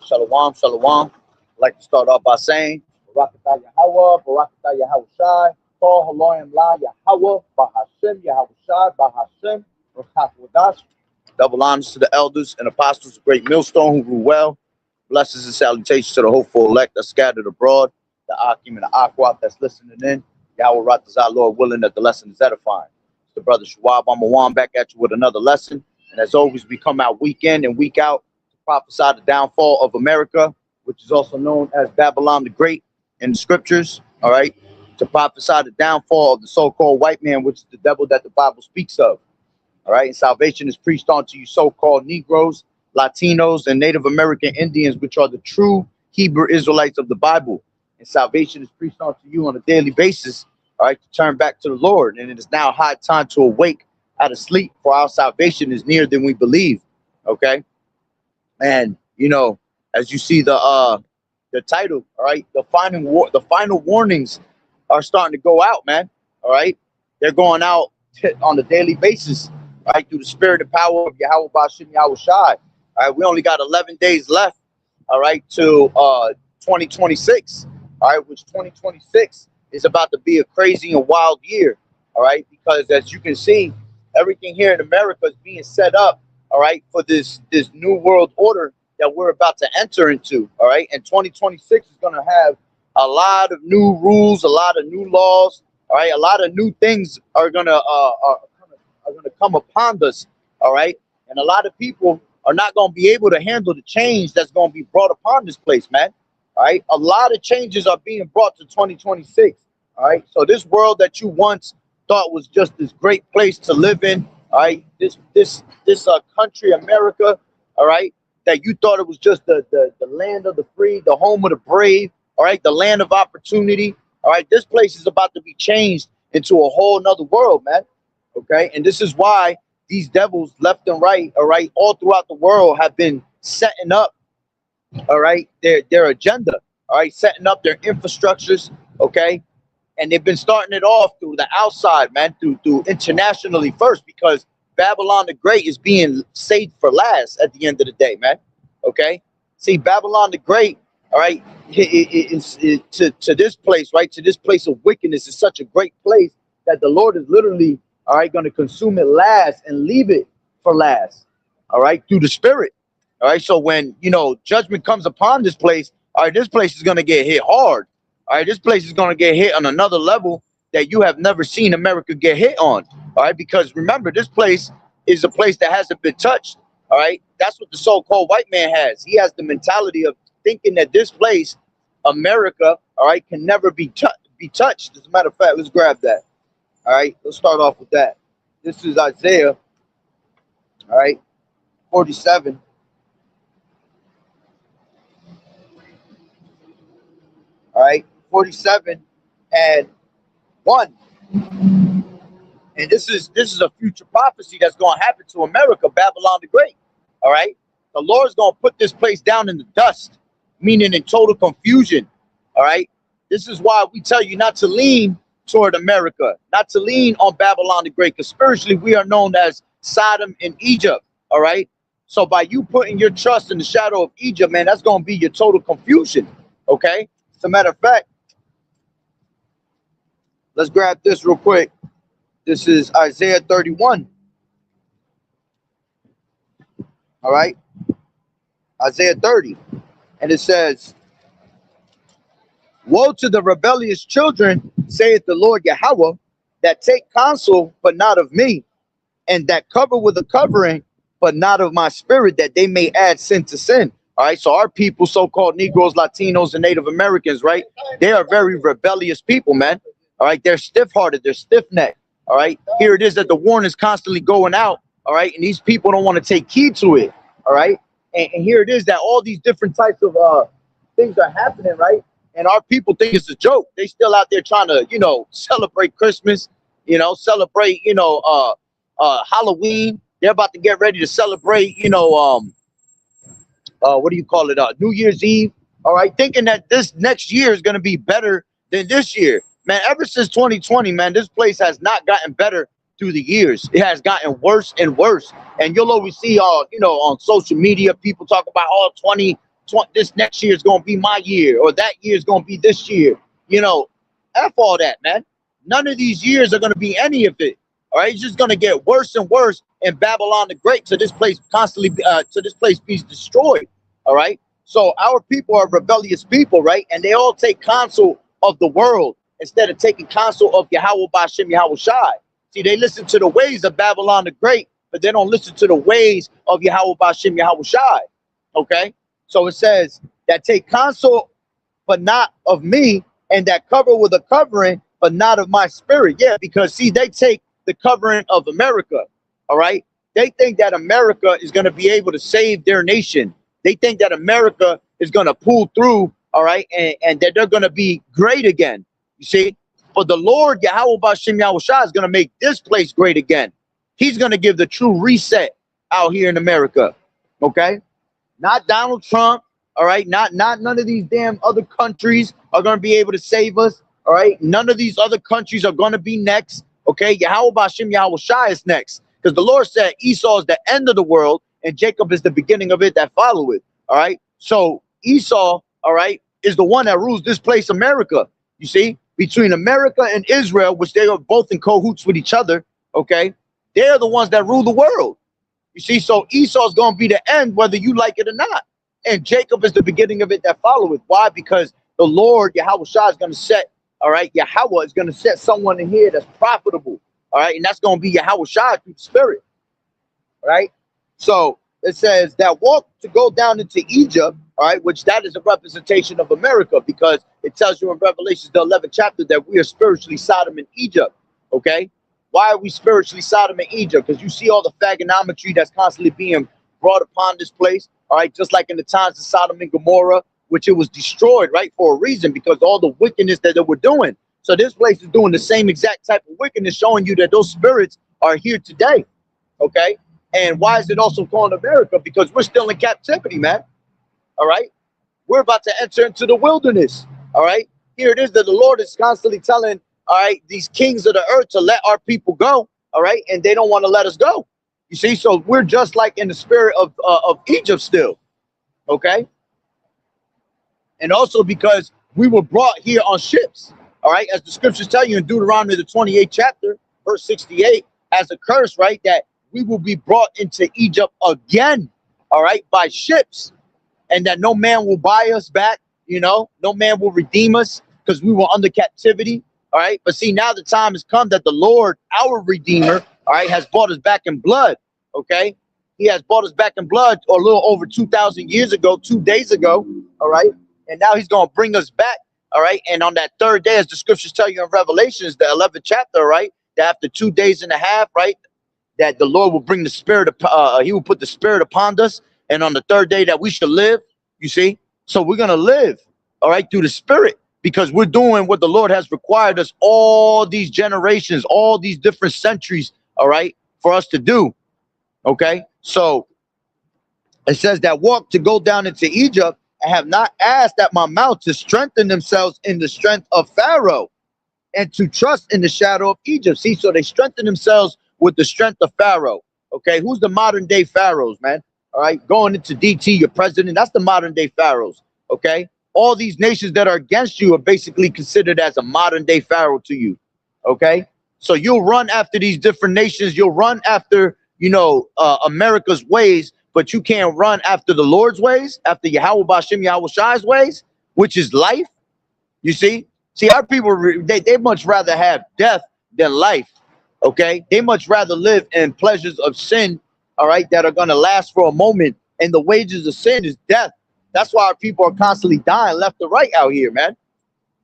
Shalom, shalom. I'd like to start off by saying, Barakatah Yahweh, Barakatah Yahweh Shai, Kol Haloyim La Yahweh, Bahashem Yahweh Shai, Bahashem, Qadash. Double honors to the elders and apostles of Great Millstone who rule well. Blessings and salutations to the hopeful elect that scattered abroad, the Akim and the Aquat that's listening in. Yahweh Ratazah, Lord willing that the lesson is edifying. It's the brother Schwab Amawan back at you with another lesson. And as always, we come out week in and week out to prophesy the downfall of America, which is also known as Babylon the Great in the scriptures, all right? To prophesy the downfall of the so-called white man, which is the devil that the Bible speaks of, all right? And salvation is preached unto you so-called Negroes, Latinos, and Native American Indians, which are the true Hebrew Israelites of the Bible. And salvation is preached unto you on a daily basis, all right, to turn back to the Lord. And it is now high time to awake out of sleep, for our salvation is nearer than we believe, okay? And, you know, as you see the title, all right, the final warnings are starting to go out, man, all right? They're going out on a daily basis, right, through the spirit and power of Yahweh Bashim Yahweh Shai. All right, we only got 11 days left, all right, to 2026, all right, which 2026 is about to be a crazy and wild year, all right, because as you can see, everything here in America is being set up, all right, for this new world order that we're about to enter into, all right, and 2026 is going to have a lot of new rules, a lot of new laws, all right, a lot of new things are going to come upon us, all right, and a lot of people are not going to be able to handle the change that's going to be brought upon this place, man. All right, a lot of changes are being brought to 2026. All right, so this world that you once thought was just this great place to live in, all right, this country, America, all right, that you thought it was just the land of the free, the home of the brave, all right, the land of opportunity, all right, this place is about to be changed into a whole nother world, man. Okay, and this is why these devils left and right, all right, all throughout the world have been setting up, all right, their agenda, all right, setting up their infrastructures, okay, and they've been starting it off through the outside, man, through internationally first, because Babylon the Great is being saved for last at the end of the day, man. Okay, see, Babylon the Great, all right, to this place, right, to this place of wickedness is such a great place that the Lord is literally, all right, going to consume it last and leave it for last, all right, through the Spirit. All right, so when, you know, judgment comes upon this place, all right, this place is going to get hit hard. All right, this place is going to get hit on another level that you have never seen America get hit on. All right, because remember, this place is a place that hasn't been touched. All right, that's what the so-called white man has. He has the mentality of thinking that this place, America, all right, can never be touched. As a matter of fact, let's grab that. All right, let's start off with that. This is Isaiah, all right, 47. All right, 47 and 1. And this is a future prophecy that's going to happen to America, Babylon the Great. All right, the Lord's going to put this place down in the dust, meaning in total confusion. All right, this is why we tell you not to lean toward America, not to lean on Babylon the Great, because spiritually we are known as Sodom and Egypt. All right, so by you putting your trust in the shadow of Egypt, man, that's going to be your total confusion. Okay, as a matter of fact, let's grab this real quick. This is Isaiah 31. All right, Isaiah 30, and it says, "Woe to the rebellious children, saith the Lord Yahweh, that take counsel, but not of me, and that cover with a covering, but not of my spirit, that they may add sin to sin." All right, so our people, so-called Negroes, Latinos, and Native Americans, right, they are very rebellious people, man. All right, they're stiff-hearted, they're stiff-necked. All right, here it is that the warning is constantly going out. All right, and these people don't want to take heed to it. All right, and here it is that all these different types of things are happening, right? And our people think it's a joke. They still out there trying to, you know, celebrate Christmas, you know, celebrate, you know, Halloween. They're about to get ready to celebrate, you know, what do you call it? New Year's Eve. All right, thinking that this next year is going to be better than this year. Man, ever since 2020, man, this place has not gotten better through the years. It has gotten worse and worse. And you'll always see, you know, on social media, people talk about, oh, this next year is going to be my year, or that year is going to be this year. You know, F all that, man. None of these years are going to be any of it. All right, it's just going to get worse and worse in Babylon the Great, so this place constantly, so this place be destroyed. All right, so our people are rebellious people, right? And they all take counsel of the world instead of taking counsel of Yahweh Ba'ashem Yahweh Shai. See, they listen to the ways of Babylon the Great, but they don't listen to the ways of Yahweh Ba'ashem Yahweh Shai. Okay, so it says that take counsel, but not of me, and that cover with a covering, but not of my spirit. Yeah, because see, they take the covering of America. All right, they think that America is going to be able to save their nation. They think that America is going to pull through. All right, and that they're going to be great again. You see, but the Lord Yahweh Ba'ashem Yahweh Shai is going to make this place great again. He's going to give the true reset out here in America. Okay, not Donald Trump. All right, not none of these damn other countries are going to be able to save us. All right, none of these other countries are going to be next. Okay, Yahweh Ba'ashem Yahweh Shai is next, because the Lord said Esau is the end of the world and Jacob is the beginning of it that follow it. All right, so Esau, all right, is the one that rules this place, America. You see, between America and Israel, which they are both in cahoots with each other. Okay, they're the ones that rule the world. You see, so Esau is going to be the end, whether you like it or not. And Jacob is the beginning of it that follow it. Why? Because the Lord Yahweh Shai is going to set, all right, Yahweh is going to set someone in here that's profitable. All right, and that's going to be Yahweh Shai through the Spirit. All right, so it says that walk to go down into Egypt. All right, which that is a representation of America, because it tells you in Revelation, the 11th chapter, that we are spiritually Sodom and Egypt. Okay, why are we spiritually Sodom and Egypt? Because you see all the phagonometry that's constantly being brought upon this place. All right, just like in the times of Sodom and Gomorrah, which it was destroyed, right, for a reason, because all the wickedness that they were doing. So this place is doing the same exact type of wickedness, showing you that those spirits are here today. Okay, and why is it also called America? Because we're still in captivity, man. All right, we're about to enter into the wilderness. All right, here it is that the Lord is constantly telling, all right, these kings of the earth to let our people go. All right, and they don't want to let us go. You see, so we're just like in the spirit of Egypt still. Okay, and also because we were brought here on ships. All right, as the scriptures tell you in Deuteronomy the 28th chapter, verse 68, as a curse, right, that we will be brought into Egypt again. All right, by ships. And that no man will buy us back, you know, no man will redeem us, because we were under captivity. All right. But see, now the time has come that the Lord, our Redeemer, all right, has bought us back in blood. Okay. He has bought us back in blood a little over 2,000 years ago, 2 days ago. All right. And now he's going to bring us back. All right. And on that third day, as the scriptures tell you in Revelations, the 11th chapter, right, that after 2 days and a half, right, that the Lord will bring the spirit, he will put the spirit upon us. And on the third day that we shall live, you see, so we're going to live, all right, through the Spirit, because we're doing what the Lord has required us all these generations, all these different centuries, all right, for us to do. Okay, so it says that walk to go down into Egypt and have not asked at my mouth to strengthen themselves in the strength of Pharaoh and to trust in the shadow of Egypt. See, so they strengthen themselves with the strength of Pharaoh. Okay, who's the modern day pharaohs, man? All right, going into DT, your president, that's the modern day pharaohs. Okay, all these nations that are against you are basically considered as a modern day pharaoh to you. Okay, so you'll run after these different nations. You'll run after, you know, America's ways, but you can't run after the Lord's ways, after Yahweh Ba'ashem Yahweh Shai's ways, which is life. You see, our people, they much rather have death than life. Okay, they much rather live in pleasures of sin, all right, that are going to last for a moment, and the wages of sin is death. That's why our people are constantly dying left and right out here, man.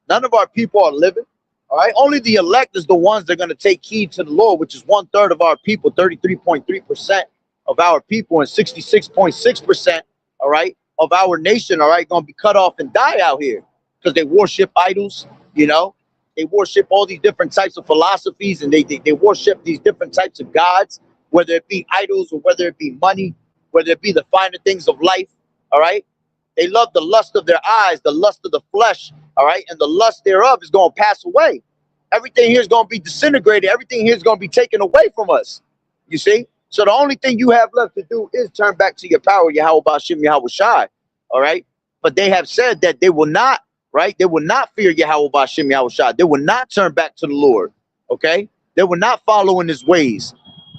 None of our people are living. All right, only the elect is the ones that are going to take heed to the Lord, which is 1/3 of our people, 33.3% of our people, and 66.6%, all right, of our nation, all right, going to be cut off and die out here because they worship idols. You know, they worship all these different types of philosophies, and they worship these different types of gods, whether it be idols or whether it be money, whether it be the finer things of life. All right, they love the lust of their eyes, the lust of the flesh. All right, and the lust thereof is going to pass away. Everything here is going to be disintegrated. Everything here is going to be taken away from us. You see? So the only thing you have left to do is turn back to your power, Yahweh Ba'ashem Yahweh Shai. All right? But they have said that they will not, right? They will not fear Yahweh Ba'ashem Yahushua. They will not turn back to the Lord. Okay? They will not follow in his ways.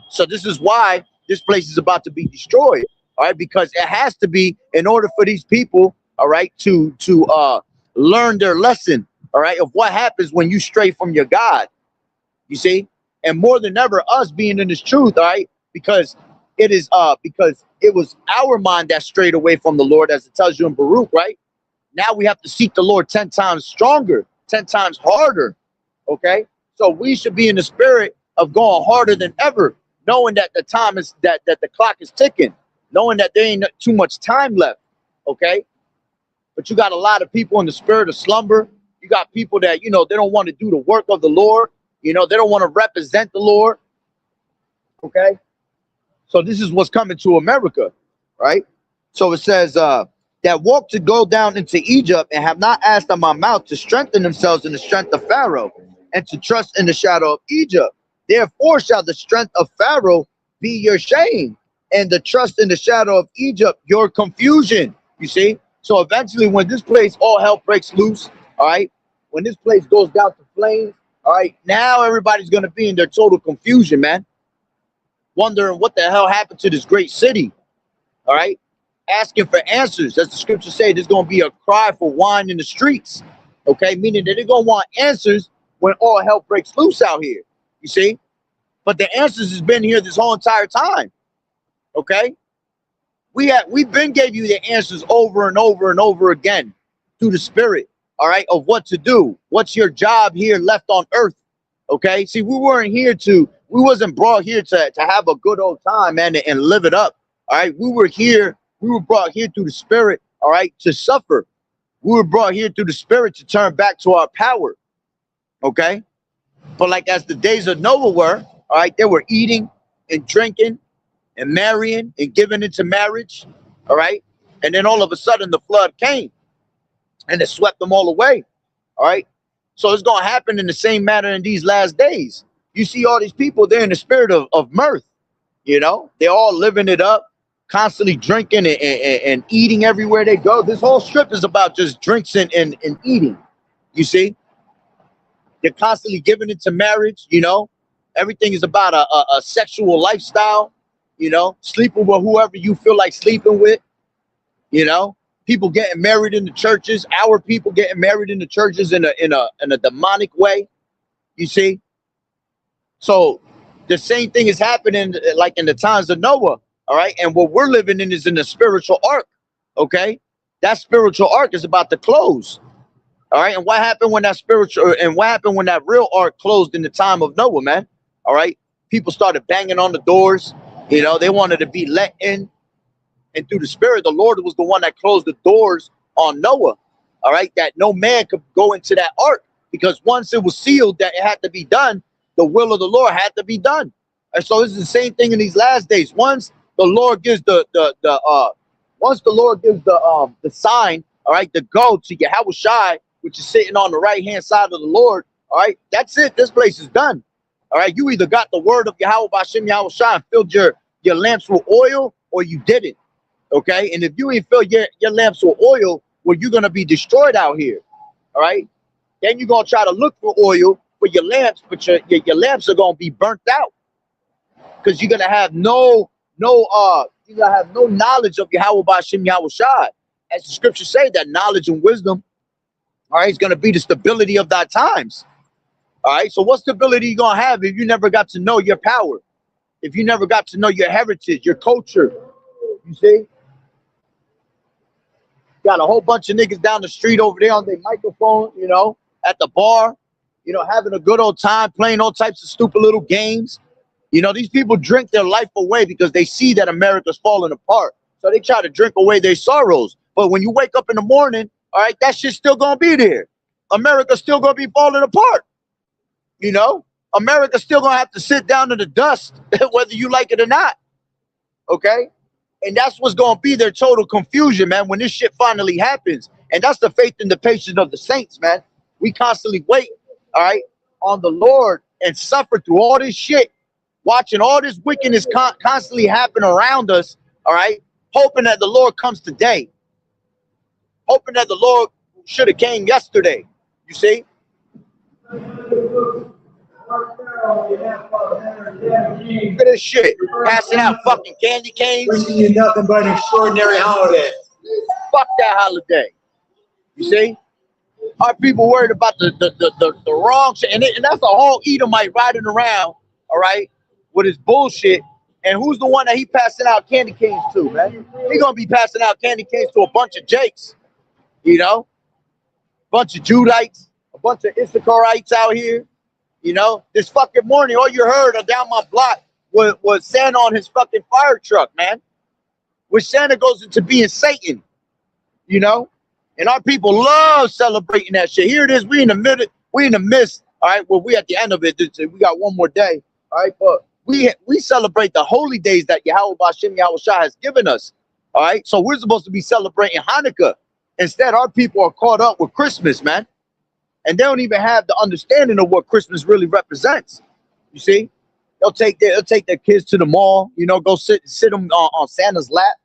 So this is why this place is about to be destroyed. All right, because it has to be in order for these people, all right, to learn their lesson, all right, of what happens when you stray from your God. You see? And more than ever, us being in this truth, all right, because it was our mind that strayed away from the Lord, as it tells you in Baruch, right? Now we have to seek the Lord 10 times stronger, 10 times harder. Okay, so we should be in the spirit of going harder than ever, knowing that the time is that the clock is ticking, knowing that there ain't too much time left. Okay, but you got a lot of people in the spirit of slumber. You got people that, you know, they don't want to do the work of the Lord. You know, they don't want to represent the Lord. Okay, so this is what's coming to America, right? So it says that walk to go down into Egypt and have not asked on my mouth to strengthen themselves in the strength of Pharaoh and to trust in the shadow of Egypt. Therefore shall the strength of Pharaoh be your shame, and the trust in the shadow of Egypt your confusion. You see? So eventually when this place, all hell breaks loose, all right? When this place goes down to flames, all right, now everybody's going to be in their total confusion, man. Wondering what the hell happened to this great city, all right? Asking for answers. As the scriptures say, there's going to be a cry for wine in the streets, okay? Meaning that they're going to want answers when all hell breaks loose out here, you see? But the answers has been here this whole entire time, okay? We've been gave you the answers over and over and over again through the spirit, all right, of what to do. What's your job here left on earth, okay? See, we wasn't brought here to have a good old time, man, and live it up, all right? We were brought here through the spirit, all right, to suffer. We were brought here through the spirit to turn back to our power, okay? But like as the days of Noah were, all right, they were eating and drinking and marrying and giving into marriage, all right? And then all of a sudden the flood came and it swept them all away, all right? So it's going to happen in the same manner in these last days. You see all these people, they're in the spirit of mirth, you know? They're all living it up, constantly drinking and eating everywhere they go. This whole strip is about just drinks and eating, you see? They're constantly giving into marriage, you know? Everything is about a sexual lifestyle, you know? Sleeping with whoever you feel like sleeping with, you know? People getting married in the churches, our people getting married in the churches in a demonic way, you see? So the same thing is happening like in the times of Noah, all right? And what we're living in is in the spiritual ark, okay? That spiritual ark is about to close, all right? And what happened when that real ark closed in the time of Noah, man? All right? People started banging on the doors, you know? They wanted to be let in. And through the spirit, the Lord was the one that closed the doors on Noah, all right? That no man could go into that ark, because once it was sealed that it had to be done, the will of the Lord had to be done. And so it's the same thing in these last days. Once the Lord gives the sign, all right, to go to Yahweh Shai, which is sitting on the right hand side of the Lord, all right, that's it. This place is done. All right, you either got the word of Yahweh Ba'ashem Yahweh Shai and filled your lamps with oil, or you didn't. Okay, and if you ain't fill your lamps with oil, well, you're gonna be destroyed out here. All right, then you're gonna try to look for oil for your lamps, but your lamps are gonna be burnt out, because you're gonna have no knowledge of Yahweh Ba'ashem Yahweh Shai. As the scriptures say, that knowledge and wisdom, all right, is gonna be the stability of thy times. All right, so what stability you gonna have if you never got to know your power, if you never got to know your heritage, your culture? You see? Got a whole bunch of niggas down the street over there on their microphone, you know, at the bar, you know, having a good old time, playing all types of stupid little games. You know, these people drink their life away because they see that America's falling apart. So they try to drink away their sorrows. But when you wake up in the morning, all right, that shit's still going to be there. America's still going to be falling apart. You know, America's still going to have to sit down in the dust, whether you like it or not. Okay? And that's what's going to be their total confusion, man, when this shit finally happens. And that's the faith and the patience of the saints, man. We constantly wait, all right, on the Lord and suffer through all this shit, watching all this wickedness constantly happen around us, all right, hoping that the Lord comes today. hoping that the Lord should have came yesterday. You see? Look at this shit. Passing out fucking candy canes. Wishing you nothing but an extraordinary holiday. Fuck that holiday. You see? Our people worried about the wrong shit. And that's a whole Edomite riding around, all right, with his bullshit. And who's the one that he passing out candy canes to, man? He gonna be passing out candy canes to a bunch of Jakes, you know? Bunch of Judites, a bunch of Issacharites out here, you know? This fucking morning, all you heard down my block was Santa on his fucking fire truck, man. Which Santa goes into being Satan, you know? And our people love celebrating that shit. Here it is, we in the midst, all right? Well, we at the end of it, we got one more day, all right? But we celebrate the holy days that Yahweh B'Shem Yahweh Shai has given us, all right? So we're supposed to be celebrating Hanukkah. Instead, our people are caught up with Christmas, man. And they don't even have the understanding of what Christmas really represents. You see? They'll take their kids to the mall, you know, go sit them on Santa's lap.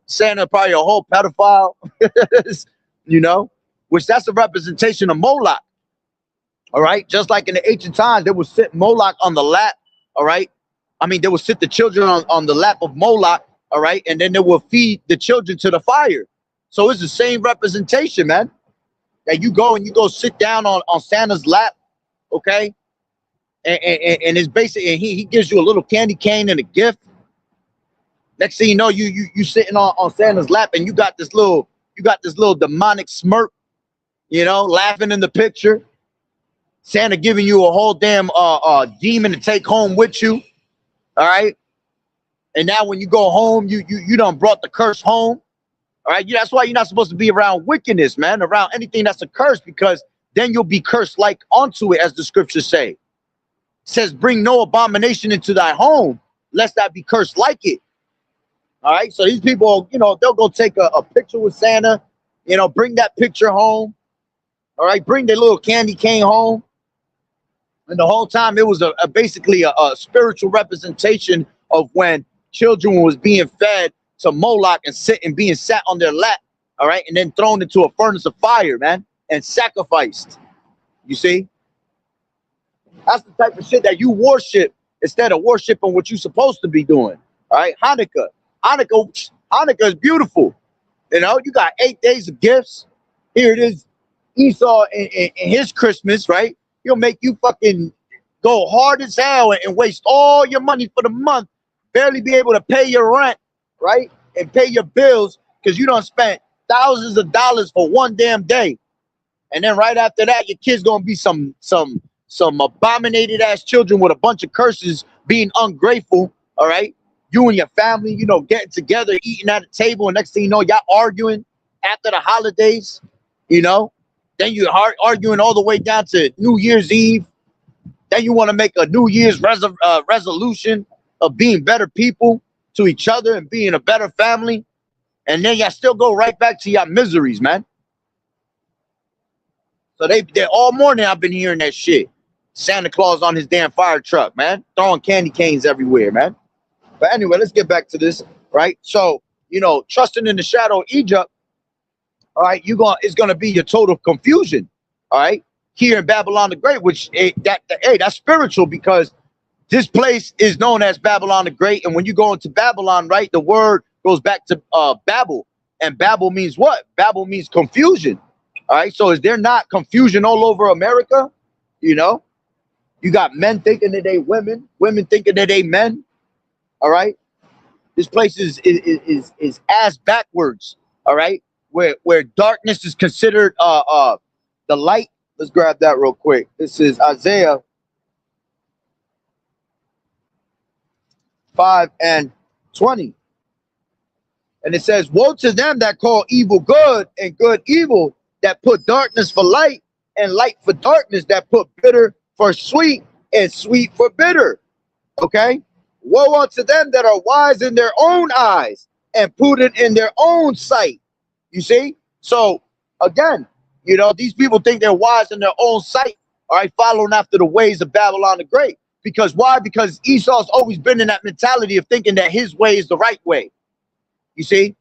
Santa probably a whole pedophile, you know, which that's a representation of Moloch. All right. Just like in the ancient times, they would sit Moloch on the lap. All right. I mean, they would sit the children on the lap of Moloch. All right. And then they will feed the children to the fire. So it's the same representation, man. That you go sit down on Santa's lap. OK. And it's basically, and he gives you a little candy cane and a gift. Next thing you know, you sitting on Santa's lap and you got this little demonic smirk, you know, laughing in the picture. Santa giving you a whole damn demon to take home with you. All right. And now when you go home, you done brought the curse home. All right. That's why you're not supposed to be around wickedness, man, around anything that's a curse, because then you'll be cursed like onto it, as the scriptures say. It says, bring no abomination into thy home, lest thou be cursed like it. All right. So these people, you know, they'll go take a picture with Santa, you know, bring that picture home. All right. Bring their little candy cane home. And the whole time it was basically a spiritual representation of when children was being fed to Moloch and being sat on their lap. All right. And then thrown into a furnace of fire, man, and sacrificed. You see? That's the type of shit that you worship instead of worshiping what you're supposed to be doing. All right. Hanukkah is beautiful. You know, you got 8 days of gifts. Here it is. Esau in his Christmas, right? He'll make you fucking go hard as hell and waste all your money for the month, barely be able to pay your rent, right? And pay your bills because you done spent thousands of dollars for one damn day. And then right after that, your kid's gonna be some abominated ass children with a bunch of curses, being ungrateful, all right? You and your family, you know, getting together, eating at a table, and next thing you know, y'all arguing after the holidays, you know? Then you're arguing all the way down to New Year's Eve. Then you want to make a New Year's resolution of being better people to each other and being a better family. And then y'all still go right back to your miseries, man. So they all morning I've been hearing that shit. Santa Claus on his damn fire truck, man. Throwing candy canes everywhere, man. But anyway, let's get back to this, right? So, you know, trusting in the shadow of Egypt, all right, it's gonna be your total confusion, all right, here in Babylon the Great, which that's spiritual, because this place is known as Babylon the Great, and when you go into Babylon, right, the word goes back to Babel, and Babel means what? Babel means confusion, all right. So is there not confusion all over America? You know, you got men thinking that they women thinking that they men, all right. This place is ass backwards, all right. Where darkness is considered the light. Let's grab that real quick. This is Isaiah 5:20. And it says, woe to them that call evil good and good evil, that put darkness for light and light for darkness, that put bitter for sweet and sweet for bitter. Okay? Woe unto them that are wise in their own eyes and prudent in their own sight. You see? So again, you know, these people think they're wise in their own sight, all right, following after the ways of Babylon the Great. Because why? Because Esau's always been in that mentality of thinking that his way is the right way. You see?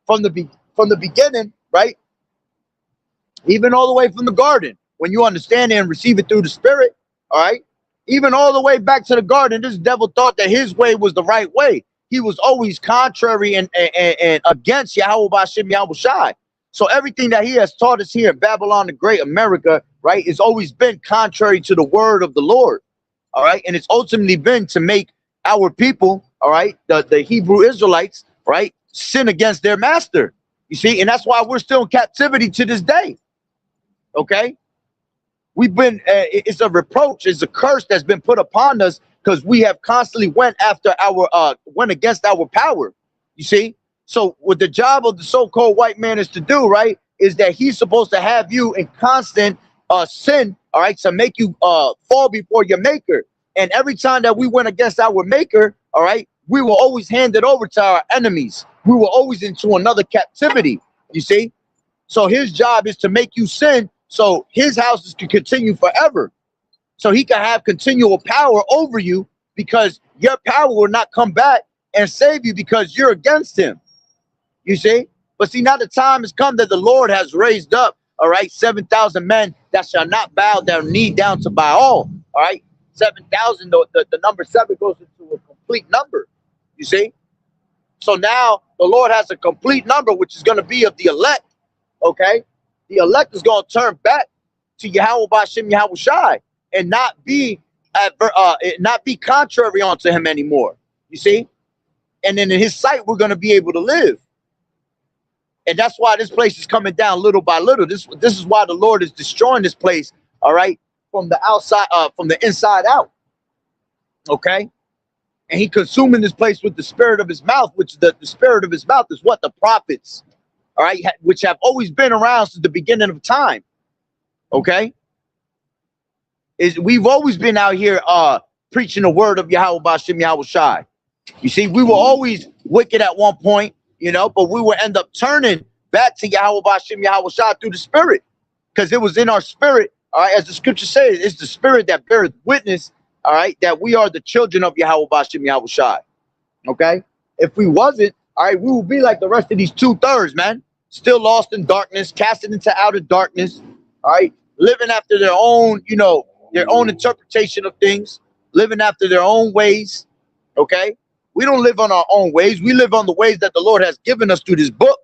From the beginning, right? Even all the way from the garden, when you understand it and receive it through the Spirit, all right? Even all the way back to the garden, this devil thought that his way was the right way. He was always contrary and against Yahweh Bashim Yahweh Shai. So everything that he has taught us here in Babylon the Great, America, right, has always been contrary to the word of the Lord, all right? And it's ultimately been to make our people, all right, the Hebrew Israelites, right, sin against their master. You see, and that's why we're still in captivity to this day. Okay, we've been it's a reproach, it's a curse that's been put upon us because we have constantly went after our went against our power. You see, so what the job of the so-called white man is to do, right, is that he's supposed to have you in constant sin, all right, to make you fall before your maker. And every time that we went against our maker, all right, we will always hand it over to our enemies. We were always into another captivity. You see, so his job is to make you sin, so his houses can continue forever. So he can have continual power over you, because your power will not come back and save you because you're against him. You see? But see, now the time has come that the Lord has raised up, all right, 7,000 men that shall not bow their knee down to Baal. All right? 7,000, the number 7 goes into a complete number. You see? So now the Lord has a complete number, which is going to be of the elect. Okay, the elect is going to turn back to Yahweh Bashim Yahweh Shai and not be contrary onto him anymore. You see, and then in his sight we're going to be able to live, and that's why this place is coming down little by little. This is why the Lord is destroying this place. All right, from the outside, from the inside out. Okay, and he consuming this place with the spirit of his mouth, which the spirit of his mouth is what? The prophets. All right, which have always been around since the beginning of time. Okay, we've always been out here preaching the word of Yahweh Bashim Yahweh Shai. You see, we were always wicked at one point, you know, but we would end up turning back to Yahweh Bashim Yahweh Shai through the spirit, because it was in our spirit. All right, as the scripture says, it's the spirit that beareth witness, all right, that we are the children of Yahweh Bashim Yahweh Shai. Okay, if we wasn't, all right, we would be like the rest of these 2/3, man. Still lost in darkness, casted into outer darkness, all right, living after their own, you know, their own interpretation of things, living after their own ways. Okay, we don't live on our own ways. We live on the ways that the Lord has given us through this book,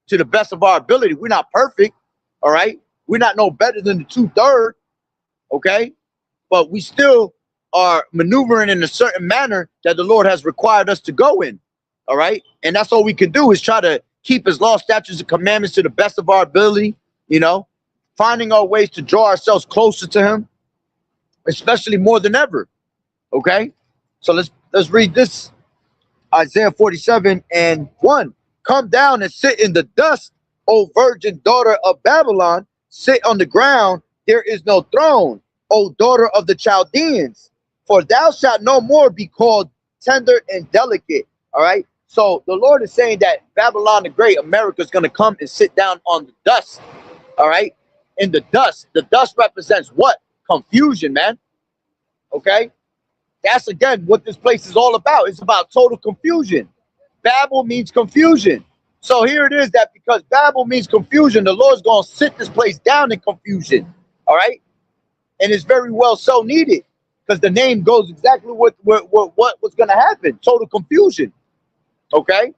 to the best of our ability. We're not perfect, all right. We're not no better than the 2/3, okay, but we still are maneuvering in a certain manner that the Lord has required us to go in, all right. And that's all we can do, is try to keep his law, statutes, and commandments to the best of our ability, you know, finding our ways to draw ourselves closer to him, especially more than ever. Okay, so let's read this. Isaiah 47:1. Come down and sit in the dust, O virgin daughter of Babylon. Sit on the ground, there is no throne, O daughter of the Chaldeans. For thou shalt no more be called tender and delicate. All right. So the Lord is saying that Babylon the Great, America, is going to come and sit down on the dust. All right. In the dust. The dust represents what? Confusion, man. Okay. That's again what this place is all about. It's about total confusion. Babel means confusion. So here it is, that because Babel means confusion, the Lord's going to sit this place down in confusion. All right. And it's very well so needed, because the name goes exactly what what's going to happen. Total confusion. Okay.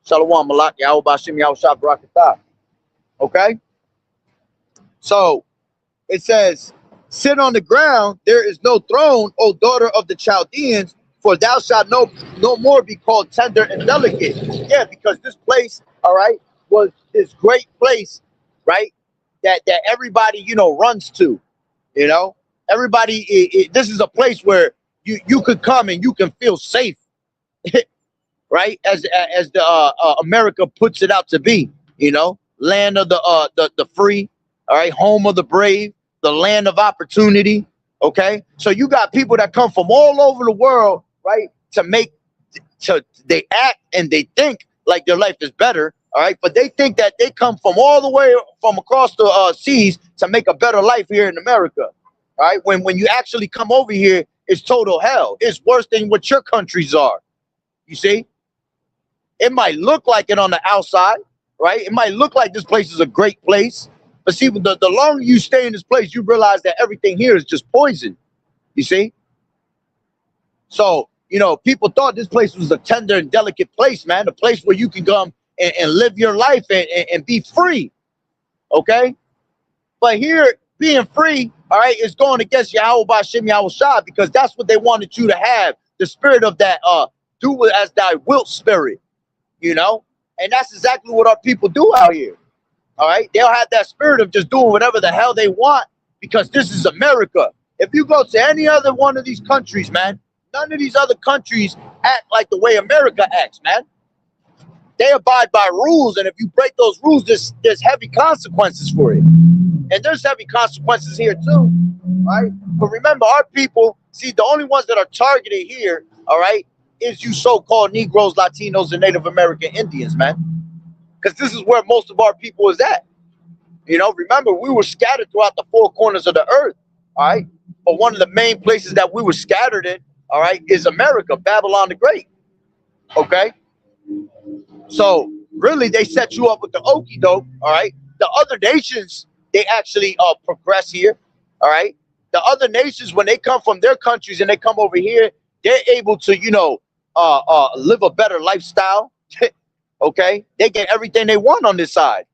Shalom, Malak, Yahweh Bashim, Yahweh Shah, Barakatah. Okay. So it says, sit on the ground, there is no throne, O daughter of the Chaldeans, for thou shalt no more be called tender and delicate. Yeah, because this place, all right, was this great place, right, that everybody, you know, runs to, you know. Everybody, this is a place where you could come and you can feel safe. Right, as the America puts it out to be, you know, land of the free, all right, home of the brave, the land of opportunity. Okay, so you got people that come from all over the world, right, they act and they think like their life is better, all right, but they think that they come from all the way from across the seas to make a better life here in America. All right, when you actually come over here, it's total hell. It's worse than what your countries are. You see. It might look like it on the outside, right? It might look like this place is a great place, But see, the longer you stay in this place, you realize that everything here is just poison. You see? So, you know, people thought this place was a tender and delicate place, man. A place where you can come and live your life and be free. Okay? But here, being free, all right, is going against Yahweh Ba'Shem Yahweh Shai, because that's what they wanted you to have. The spirit of that, do it as thy wilt spirit, you know? And that's exactly what our people do out here. All right? They'll have that spirit of just doing whatever the hell they want, because this is America. If you go to any other one of these countries, man, none of these other countries act like the way America acts, man. They abide by rules, and if you break those rules, there's heavy consequences for it. And there's heavy consequences here too, right? But remember, our people, see, the only ones that are targeted here, all right, is you so-called Negroes, Latinos, and Native American Indians, man. Because this is where most of our people is at. You know, remember, we were scattered throughout the four corners of the earth, all right? But one of the main places that we were scattered in, all right, is America, Babylon the Great, okay? So, really, they set you up with the okie doke, all right? The other nations, they actually progress here, all right? The other nations, when they come from their countries and they come over here, they're able to, you know, live a better lifestyle, okay? They get everything they want on this side,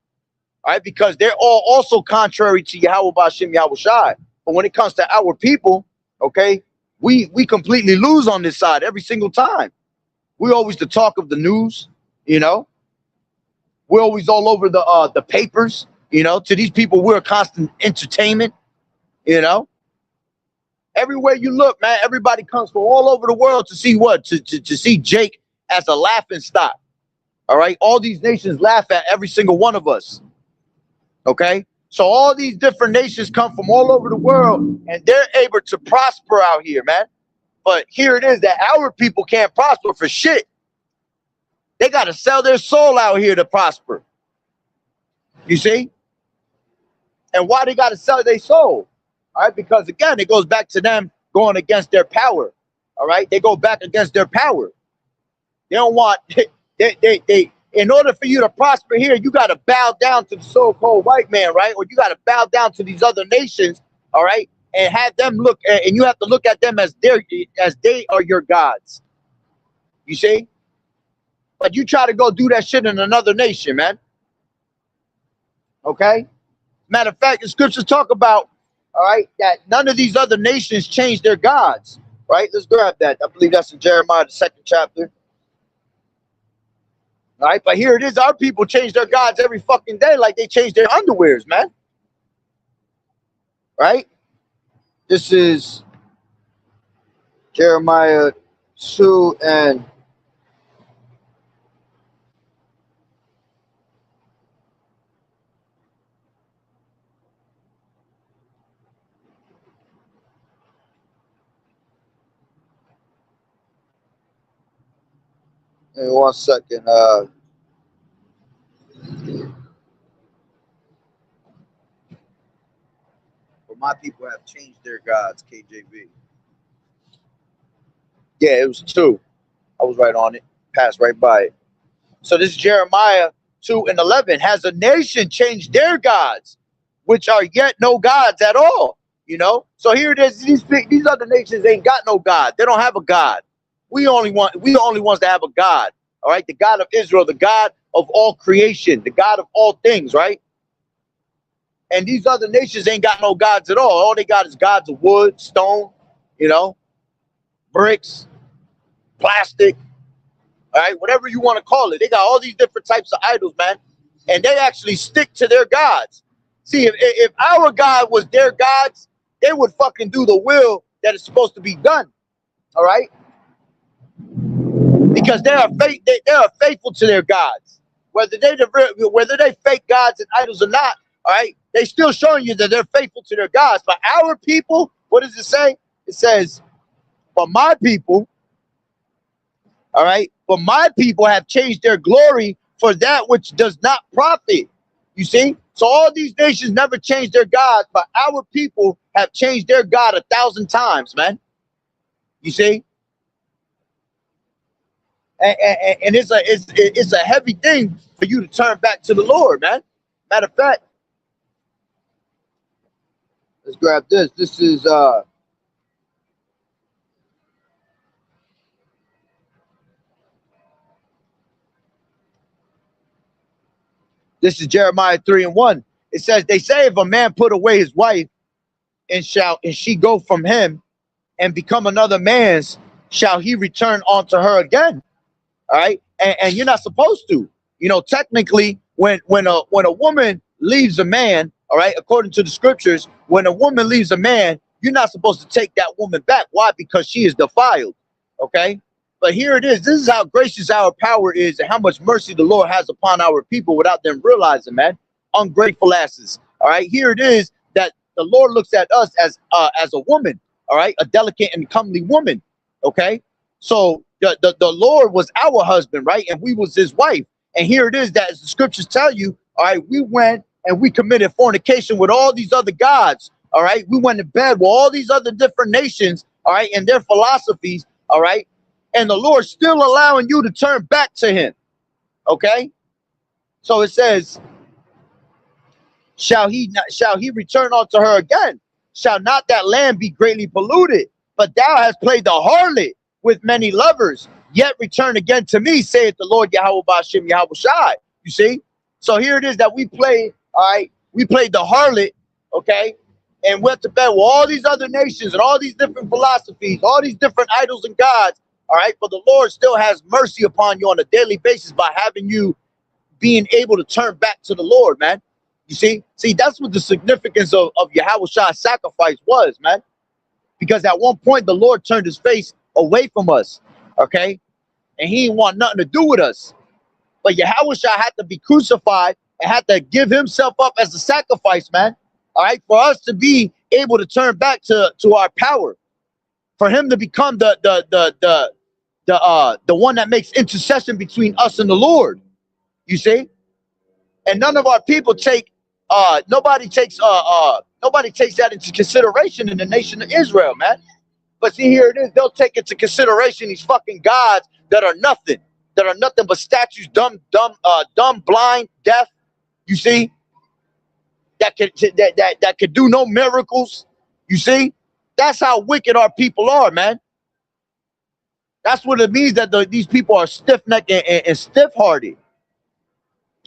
all right? Because they're all also contrary to Yahweh Ba'Shem Yahweh Shai. But when it comes to our people, okay, we completely lose on this side every single time. We're always the talk of the news, you know? We're always all over the papers, you know? To these people, we're a constant entertainment, you know? Everywhere you look, man, everybody comes from all over the world to see what? To see Jake as a laughing stock, all right? All these nations laugh at every single one of us, okay? So all these different nations come from all over the world, and they're able to prosper out here, man. But here it is that our people can't prosper for shit. They got to sell their soul out here to prosper. You see? And why they got to sell their soul? All right, because again, it goes back to them going against their power. All right, they go back against their power. They don't want, they in order for you to prosper here, you got to bow down to the so-called white man, right? Or you got to bow down to these other nations, all right? And have them look, and you have to look at them as they are your gods. You see? But you try to go do that shit in another nation, man. Okay? Matter of fact, the scriptures talk about, all right, that none of these other nations change their gods, right? Let's grab that. I believe that's in Jeremiah, the 2nd chapter. All right, but here it is. Our people change their gods every fucking day like they change their underwears, man. Right? This is Jeremiah 2 and hey, 1 second. But my people have changed their gods, KJV. Yeah, it was 2. I was right on it. Passed right by it. So this is Jeremiah 2 and 11. Has a nation changed their gods, which are yet no gods at all? You know? So here it is. These other nations ain't got no God. They don't have a God. We the only ones that have a God. All right? The God of Israel, the God of all creation, the God of all things, right? And these other nations ain't got no gods at all. All they got is gods of wood, stone, you know, bricks, plastic, all right, whatever you want to call it. They got all these different types of idols, man. And they actually stick to their gods. See, if our God was their gods, they would fucking do the will that is supposed to be done. All right? Because they are faithful to their gods. Whether they fake gods and idols or not, all right, they still showing you that they're faithful to their gods. But our people, what does it say? It says, but my people, all right, but my people have changed their glory for that which does not profit. You see? So all these nations never changed their gods, but our people have changed their God 1,000 times, man. You see? And it's a heavy thing for you to turn back to the Lord, man. Matter of fact, Let's grab this. This is Jeremiah 3:1. It says, they say if a man put away his wife and she go from him and become another man's, shall he return unto her again? All right. And you're not supposed to. Technically, when a woman leaves a man, all right, according to the scriptures, when a woman leaves a man, you're not supposed to take that woman back. Why? Because she is defiled. Okay. But here it is. This is how gracious our power is and how much mercy the Lord has upon our people without them realizing, man. Ungrateful asses. All right. Here it is that the Lord looks at us as a woman, all right, a delicate and comely woman. Okay. So the Lord was our husband, right? And we was his wife. And here it is that, as the scriptures tell you, all right, we went and we committed fornication with all these other gods. All right. We went to bed with all these other different nations, all right, and their philosophies. All right. And the Lord's still allowing you to turn back to him. Okay. So it says, shall he return unto her again? Shall not that land be greatly polluted? But thou hast played the harlot with many lovers, yet return again to me, saith the Lord Yahweh Ba'ashem Yahweh Shai. You see? So here it is that we played, all right, we played the harlot, okay, and went to bed with all these other nations and all these different philosophies, all these different idols and gods, all right, but the Lord still has mercy upon you on a daily basis by having you being able to turn back to the Lord, man. You see, that's what the significance of Yahweh Shai's sacrifice was, man. Because at one point, the Lord turned his face away from us, okay? And he didn't want nothing to do with us. But Yahweh Shai had to be crucified and had to give himself up as a sacrifice, man. All right, for us to be able to turn back to our power. For him to become the one that makes intercession between us and the Lord. You see? And none of our people nobody takes that into consideration in the nation of Israel, man. But see, here it is. They'll take into consideration these fucking gods that are nothing but statues, dumb, blind, deaf. You see, that could do no miracles. You see, that's how wicked our people are, man. That's what it means that these people are stiff-necked and stiff-hearted.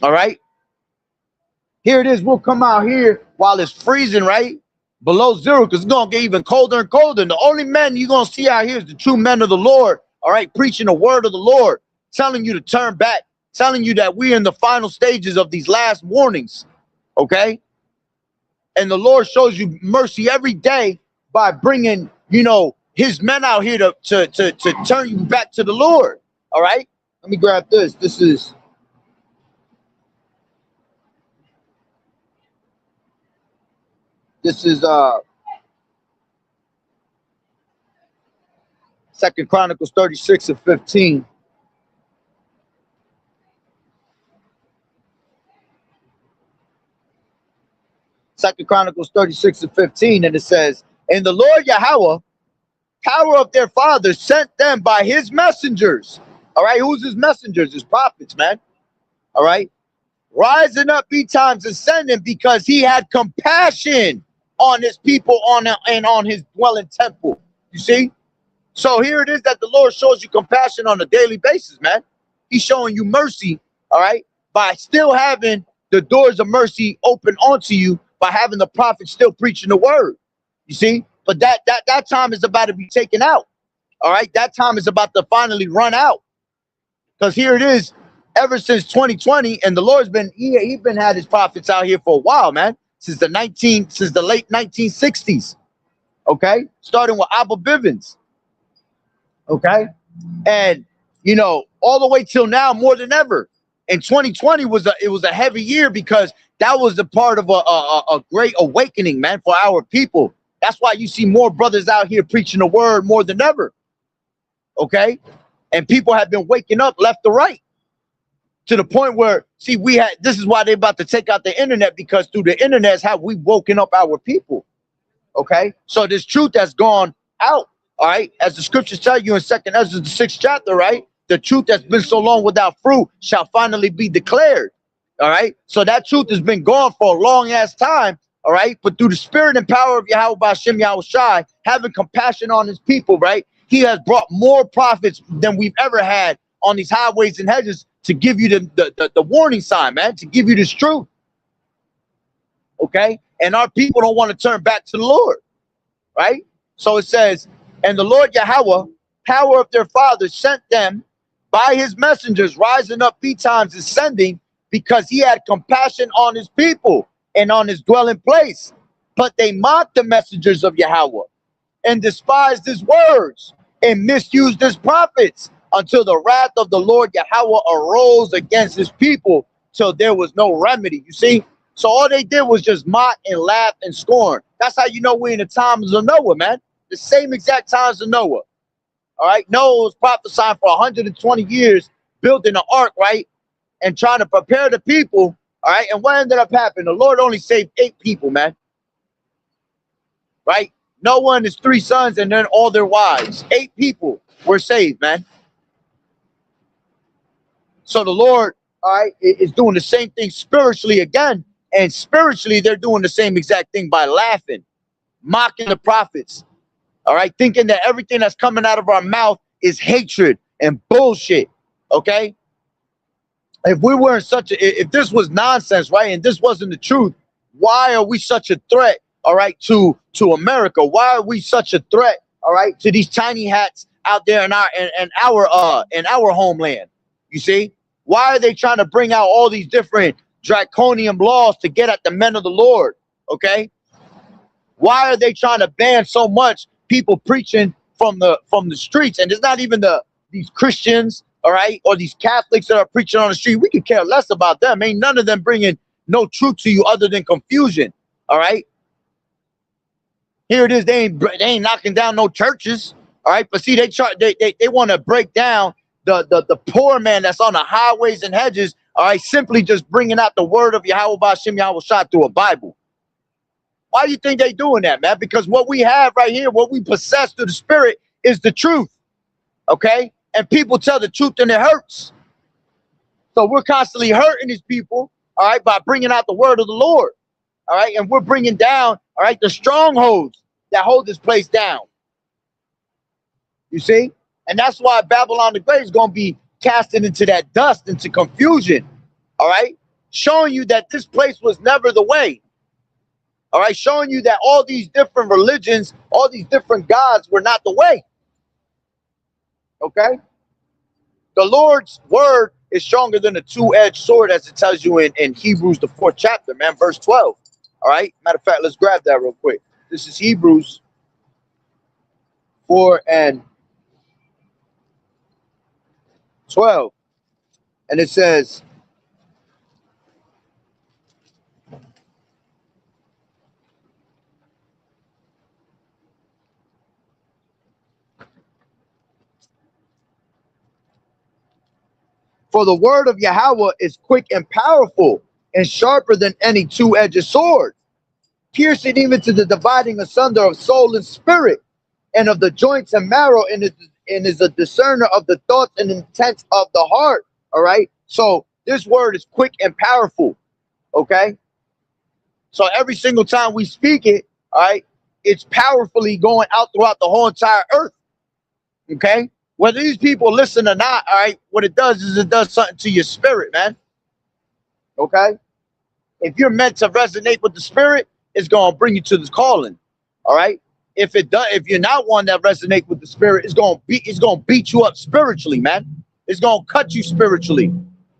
All right. Here it is. We'll come out here while it's freezing, right? Below zero, because it's going to get even colder and colder. And the only men you're going to see out here is the true men of the Lord, all right, preaching the word of the Lord, telling you to turn back, telling you that we're in the final stages of these last warnings, okay? And the Lord shows you mercy every day by bringing, his men out here to turn you back to the Lord, all right? Let me grab this. This is... This is 2 Chronicles 36 and 15. Second Chronicles 36 and 15, and it says, and the Lord Yahweh, power of their fathers, sent them by his messengers. All right, who's his messengers? His prophets, man. All right, rising up betimes and sending, because he had compassion on his people and on his dwelling temple. You see? So here it is that the Lord shows you compassion on a daily basis, man. He's showing you mercy, all right, by still having the doors of mercy open onto you, by having the prophet still preaching the word. You see? But that time is about to be taken out. All right? That time is about to finally run out. Because here it is, ever since 2020, and the Lord's been had his prophets out here for a while, man. Since the late 1960s, okay, starting with Abba Bivens, okay, and all the way till now, more than ever. And 2020 was a heavy year because that was the part of a great awakening, man, for our people. That's why you see more brothers out here preaching the word more than ever, okay, and people have been waking up left to right. To the point where, see, this is why they're about to take out the internet, because through the internet is how we've woken up our people. Okay? So this truth that's gone out, all right, as the scriptures tell you in 2nd Ezra, the 6th chapter, right? The truth that's been so long without fruit shall finally be declared. All right? So that truth has been gone for a long ass time, all right? But through the spirit and power of Yahweh Ba'ashem Yahushai, having compassion on his people, right? He has brought more prophets than we've ever had on these highways and hedges to give you the warning sign, man, to give you this truth, okay? And our people don't want to turn back to the Lord, right? So it says, and the Lord Yahweh, power of their fathers, sent them by his messengers, rising up betimes and sending, because he had compassion on his people and on his dwelling place. But they mocked the messengers of Yahweh and despised his words and misused his prophets until the wrath of the Lord Yahweh arose against his people till there was no remedy. You see? So all they did was just mock and laugh and scorn. That's how you know we're in the times of Noah, man. The same exact times of Noah. All right? Noah was prophesying for 120 years, building an ark, right? And trying to prepare the people. All right? And what ended up happening? The Lord only saved 8 people, man. Right? Noah and his 3 sons and then all their wives. 8 people were saved, man. So the Lord, all right, is doing the same thing spiritually again. And spiritually, they're doing the same exact thing by laughing, mocking the prophets. All right, thinking that everything that's coming out of our mouth is hatred and bullshit. Okay? If we weren't if this was nonsense, right, and this wasn't the truth, why are we such a threat, all right, to America? Why are we such a threat, all right, to these tiny hats out there in our homeland? You see? Why are they trying to bring out all these different draconian laws to get at the men of the Lord? Okay? Why are they trying to ban so much people preaching from the streets? And it's not even these Christians, all right, or these Catholics that are preaching on the street. We could care less about them. Ain't none of them bringing no truth to you other than confusion. All right. Here it is. They ain't knocking down no churches. All right. But see, they want to break down the poor man that's on the highways and hedges. All right. Simply just bringing out the word of Yahweh Ba'ashem Yahushua through a Bible. Why do you think they doing that, man? Because what we have right here, what we possess through the spirit is the truth. Okay. And people tell the truth and it hurts. So we're constantly hurting these people, all right, by bringing out the word of the Lord, all right? And we're bringing down, all right, the strongholds that hold this place down. You see? And that's why Babylon the Great is going to be casted into that dust, into confusion, all right? Showing you that this place was never the way, all right? Showing you that all these different religions, all these different gods were not the way. Okay? The Lord's word is stronger than a 2-edged sword, as it tells you in Hebrews, the 4th chapter, man, verse 12. All right? Matter of fact, let's grab that real quick. This is Hebrews 4 and 12. And it says, for the word of Yahweh is quick and powerful and sharper than any 2-edged sword, piercing even to the dividing asunder of soul and spirit and of the joints and marrow, and is a discerner of the thoughts and intents of the heart. All right. So this word is quick and powerful. Okay. So every single time we speak it, all right, it's powerfully going out throughout the whole entire earth. Okay. Whether these people listen or not, all right, what it does is it does something to your spirit, man. Okay? If you're meant to resonate with the spirit, it's going to bring you to this calling. All right? If you're not one that resonates with the spirit, it's going to beat you up spiritually, man. It's going to cut you spiritually.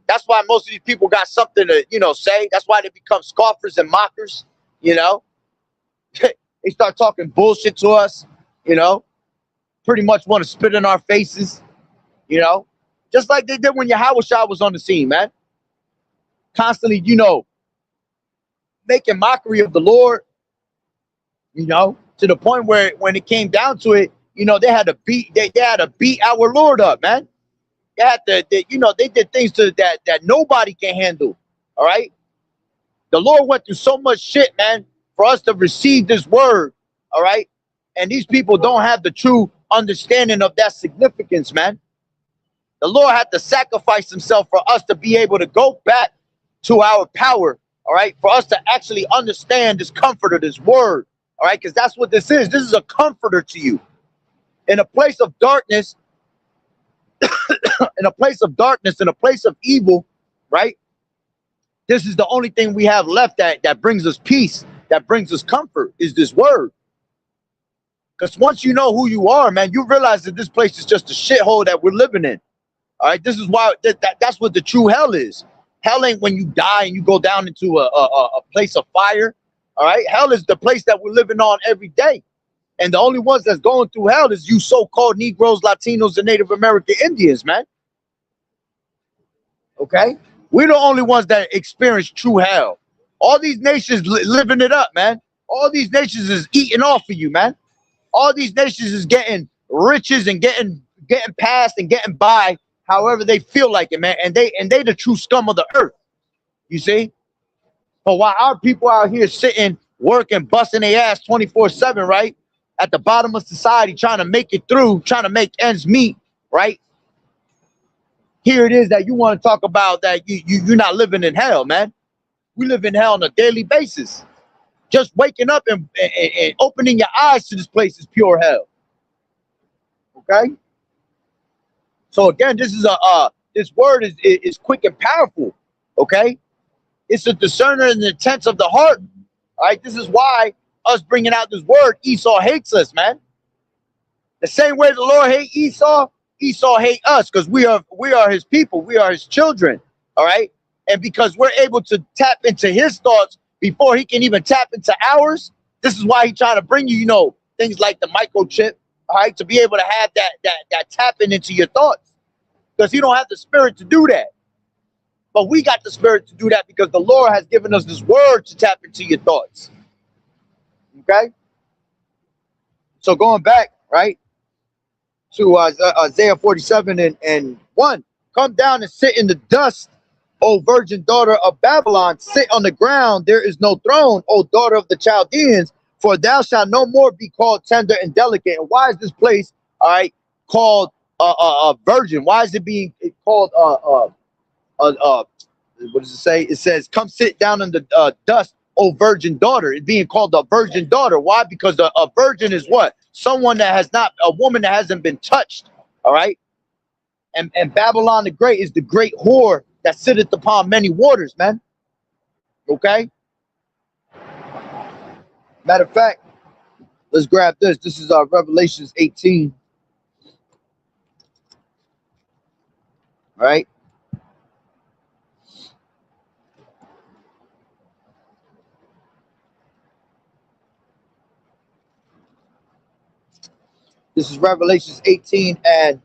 That's why most of these people got something to, say. That's why they become scoffers and mockers, They start talking bullshit to us, pretty much want to spit in our faces, just like they did when Yahushua was on the scene, man. Constantly, making mockery of the Lord, to the point where when it came down to it, they had to beat our Lord up, man. They had to, they did things to that nobody can handle. All right. The Lord went through so much shit, man, for us to receive this word. All right. And these people don't have the true understanding of that significance, man. The Lord had to sacrifice himself for us to be able to go back to our power, all right, for us to actually understand this comforter, this word, all right, because that's what this is. This is a comforter to you. In a place of darkness, in a place of darkness, in a place of evil, right? This is the only thing we have left that brings us peace, that brings us comfort, is this word. Because once you know who you are, man, you realize that this place is just a shithole that we're living in. All right, this is why that's what the true hell is. Hell ain't when you die and you go down into a place of fire. All right, hell is the place that we're living on every day. And the only ones that's going through hell is you so-called Negroes, Latinos, and Native American Indians, man. Okay? We're the only ones that experience true hell. All these nations living it up, man. All these nations is eating off of you, man. All these nations is getting riches and getting past and getting by however they feel like it, man. And they the true scum of the earth. You see? But while our people out here sitting, working, busting their ass 24/7, right? At the bottom of society, trying to make it through, trying to make ends meet, right? Here it is that you want to talk about that you're not living in hell, man. We live in hell on a daily basis. Just waking up and opening your eyes to this place is pure hell. Okay? So again, this is this word is quick and powerful. Okay? It's a discerner in the intents of the heart. All right? This is why us bringing out this word, Esau hates us, man. The same way the Lord hates Esau, Esau hate us, because we are his people, we are his children. All right? And because we're able to tap into his thoughts before he can even tap into ours, this is why he's trying to bring you, you know, things like the microchip, all right, to be able to have that tapping into your thoughts. Because he don't have the spirit to do that. But we got the spirit to do that because the Lord has given us this word to tap into your thoughts. Okay? So going back, right, to Isaiah 47 and 1. Come down and sit in the dust, O virgin daughter of Babylon. Sit on the ground. There is no throne, O daughter of the Chaldeans, for thou shalt no more be called tender and delicate. And why is this place, all right, called a virgin? Why is it being called what does it say? It says, come sit down in the dust, O virgin daughter. It's being called a virgin daughter. Why? Because a virgin is what? Someone that has not, a woman that hasn't been touched. All right. And Babylon the Great is the great whore that sitteth upon many waters, man. Okay. Matter of fact, let's grab this. This is Revelations 18. All right. This is Revelations 18, and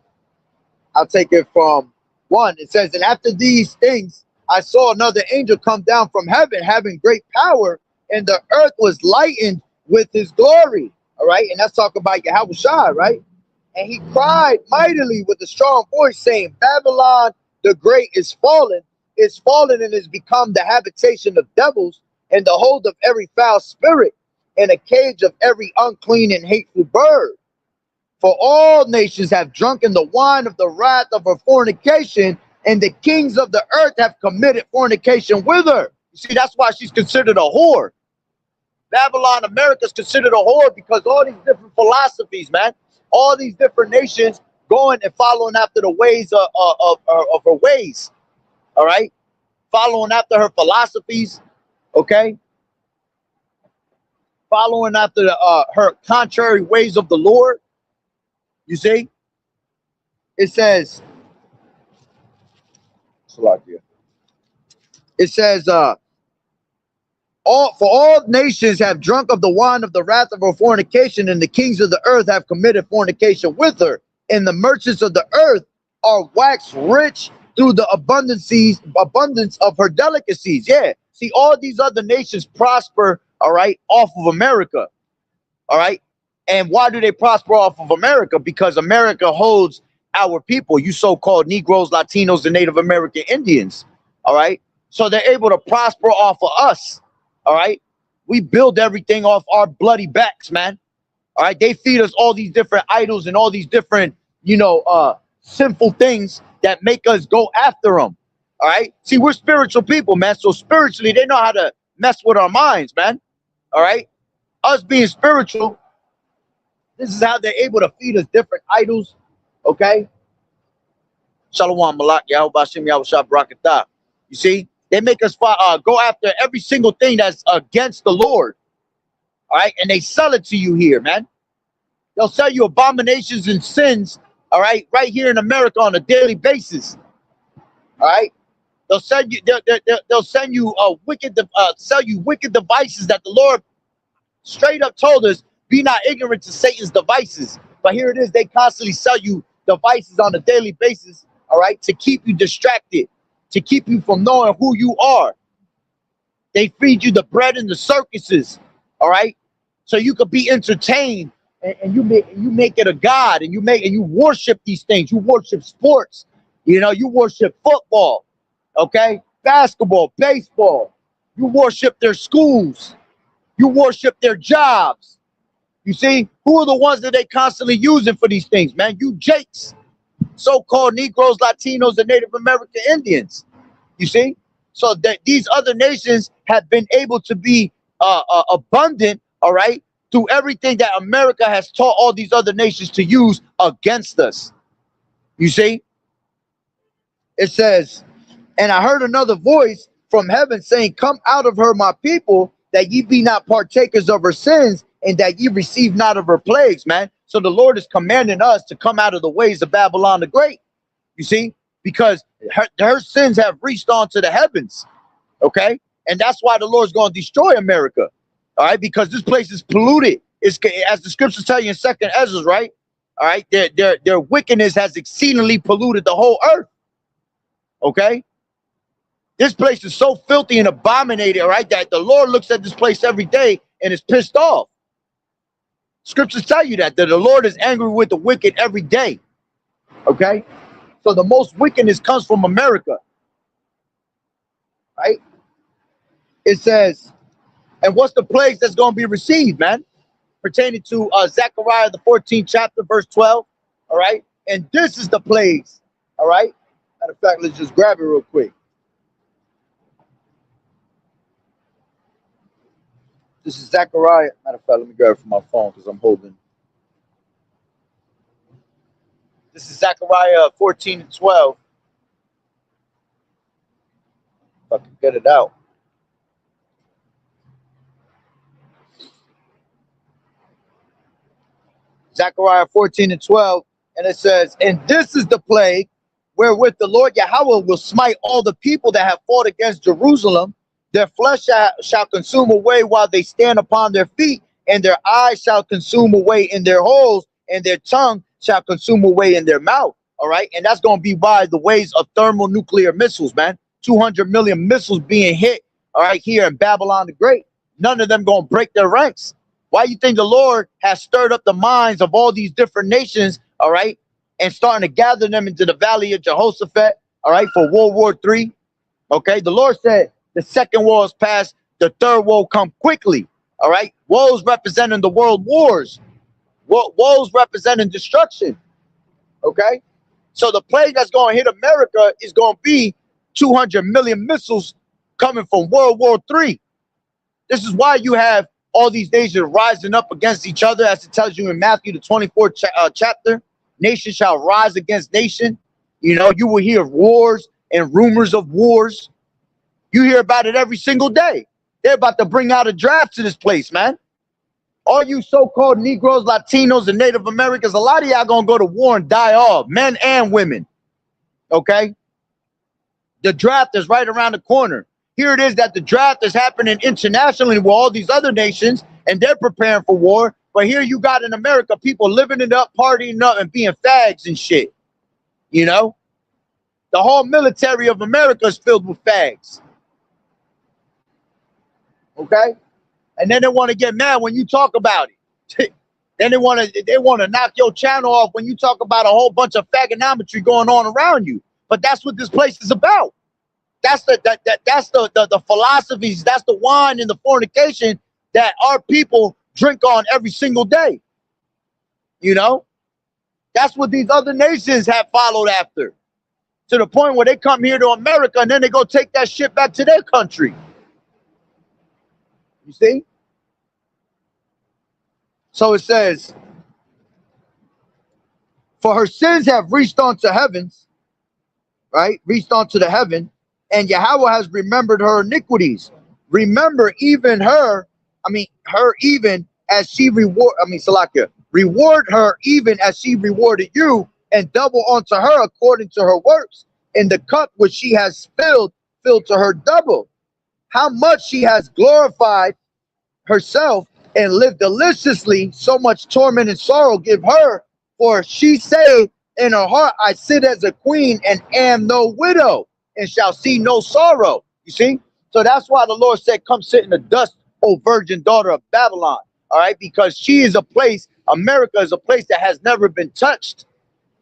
I'll take it from 1. It says, and after these things, I saw another angel come down from heaven, having great power, and the earth was lightened with his glory. All right. And that's talking about Yahushua, right? And he cried mightily with a strong voice, saying, Babylon the Great is fallen and is become the habitation of devils, and the hold of every foul spirit, and a cage of every unclean and hateful bird. For all nations have drunken the wine of the wrath of her fornication, and the kings of the earth have committed fornication with her. You see, that's why she's considered a whore. Babylon, America is considered a whore because all these different philosophies, man, all these different nations going and following after the ways of her ways. All right, following after her philosophies. Okay, following after her contrary ways of the Lord. You see, it says, all nations have drunk of the wine of the wrath of her fornication, and the kings of the earth have committed fornication with her, and the merchants of the earth are waxed rich through the abundance of her delicacies. Yeah, see, all these other nations prosper, all right, off of America. All right. And why do they prosper off of America? Because America holds our people, you so-called Negroes, Latinos, and Native American Indians. All right. So they're able to prosper off of us. All right. We build everything off our bloody backs, man. All right. They feed us all these different idols and all these different, you know, sinful things that make us go after them. All All right. See, we're spiritual people, man. So spiritually, they know how to mess with our minds, man. All right. Us being spiritual, this is how they're able to feed us different idols. Okay. Shalom, Malak, Yahweh Bashem, Yahweh Shah, Barakatah. You see, they make us go after every single thing that's against the Lord. All right. And they sell it to you here, man. They'll sell you abominations and sins. All right. Right here in America on a daily basis. All right. They'll send you. They'll send you sell you wicked devices that the Lord straight up told us, be not ignorant to Satan's devices. But here it is. They constantly sell you devices on a daily basis. All right, to keep you distracted, to keep you from knowing who you are. They feed you the bread in the circuses. All right, so you could be entertained, and you make it a god, and you worship these things. You worship sports. You know, you worship football. Okay, basketball, baseball. You worship their schools. You worship their jobs. You see, who are the ones that they constantly using for these things, man? You jakes, so-called Negroes, Latinos, and Native American Indians. You see, so that these other nations have been able to be abundant, all right, through everything that America has taught all these other nations to use against us. You see, it says, and I heard another voice from heaven saying, come out of her, my people, that ye be not partakers of her sins, and that ye receive not of her plagues, man. So the Lord is commanding us to come out of the ways of Babylon the Great, you see, because her sins have reached onto the heavens, okay? And that's why the Lord's going to destroy America, all right? Because this place is polluted. It's, as the scriptures tell you in 2nd Ezra, right? All right, their wickedness has exceedingly polluted the whole earth, okay? This place is so filthy and abominated, all right, that the Lord looks at this place every day and is pissed off. Scriptures tell you that the Lord is angry with the wicked every day, okay? So the most wickedness comes from America, right? It says, and what's the plagues that's going to be received, man? Pertaining to Zechariah, the 14th chapter, verse 12, all right? And this is the plagues, all right? Matter of fact, let's just grab it real quick. This is Zechariah. Matter of fact, let me grab it from my phone because I'm holding. This is Zechariah 14 and 12. If I can get it out. Zechariah 14 and 12. And it says, and this is the plague wherewith the Lord Yahweh will smite all the people that have fought against Jerusalem. Their flesh shall consume away while they stand upon their feet, and their eyes shall consume away in their holes, and their tongue shall consume away in their mouth. All right. And that's going to be by the ways of thermonuclear missiles, man. 200 million missiles being hit, all right, here in Babylon the Great. None of them going to break their ranks. Why you think the Lord has stirred up the minds of all these different nations, all right, and starting to gather them into the valley of Jehoshaphat, all right, for World War III? Okay. The Lord said, the second war is past, the third war come quickly. All right. Woes representing the world wars. Woes representing destruction. Okay. So the plague that's going to hit America is going to be 200 million missiles coming from World War III. This is why you have all these nations rising up against each other, as it tells you in Matthew, the 24th chapter. Nation shall rise against nation. You know, you will hear wars and rumors of wars. You hear about it every single day. They're about to bring out a draft to this place, man. All you so-called Negroes, Latinos, and Native Americans, a lot of y'all gonna go to war and die off, men and women. Okay? The draft is right around the corner. Here it is that the draft is happening internationally with all these other nations, and they're preparing for war. But here you got in America people living it up, partying up, and being fags and shit. You know? The whole military of America is filled with fags. Okay, and then they want to get mad when you talk about it. Then they want to knock your channel off when you talk about a whole bunch of fagonometry going on around you. But that's what this place is about. That's the philosophies. That's the wine and the fornication that our people drink on every single day. You know, that's what these other nations have followed after. To the point where they come here to America and then they go take that shit back to their country. You see? So it says, for her sins have reached onto heavens, right? Reached onto the heaven, and Yahweh has remembered her iniquities. Remember even her even as she reward her even as she rewarded you, and double unto her according to her works. In the cup which she has filled to her double. How much she has glorified herself and lived deliciously, so much torment and sorrow give her. For she said in her heart, I sit as a queen and am no widow, and shall see no sorrow. You see? So that's why the Lord said, come sit in the dust, O virgin daughter of Babylon. All right? Because she is a place, America is a place that has never been touched.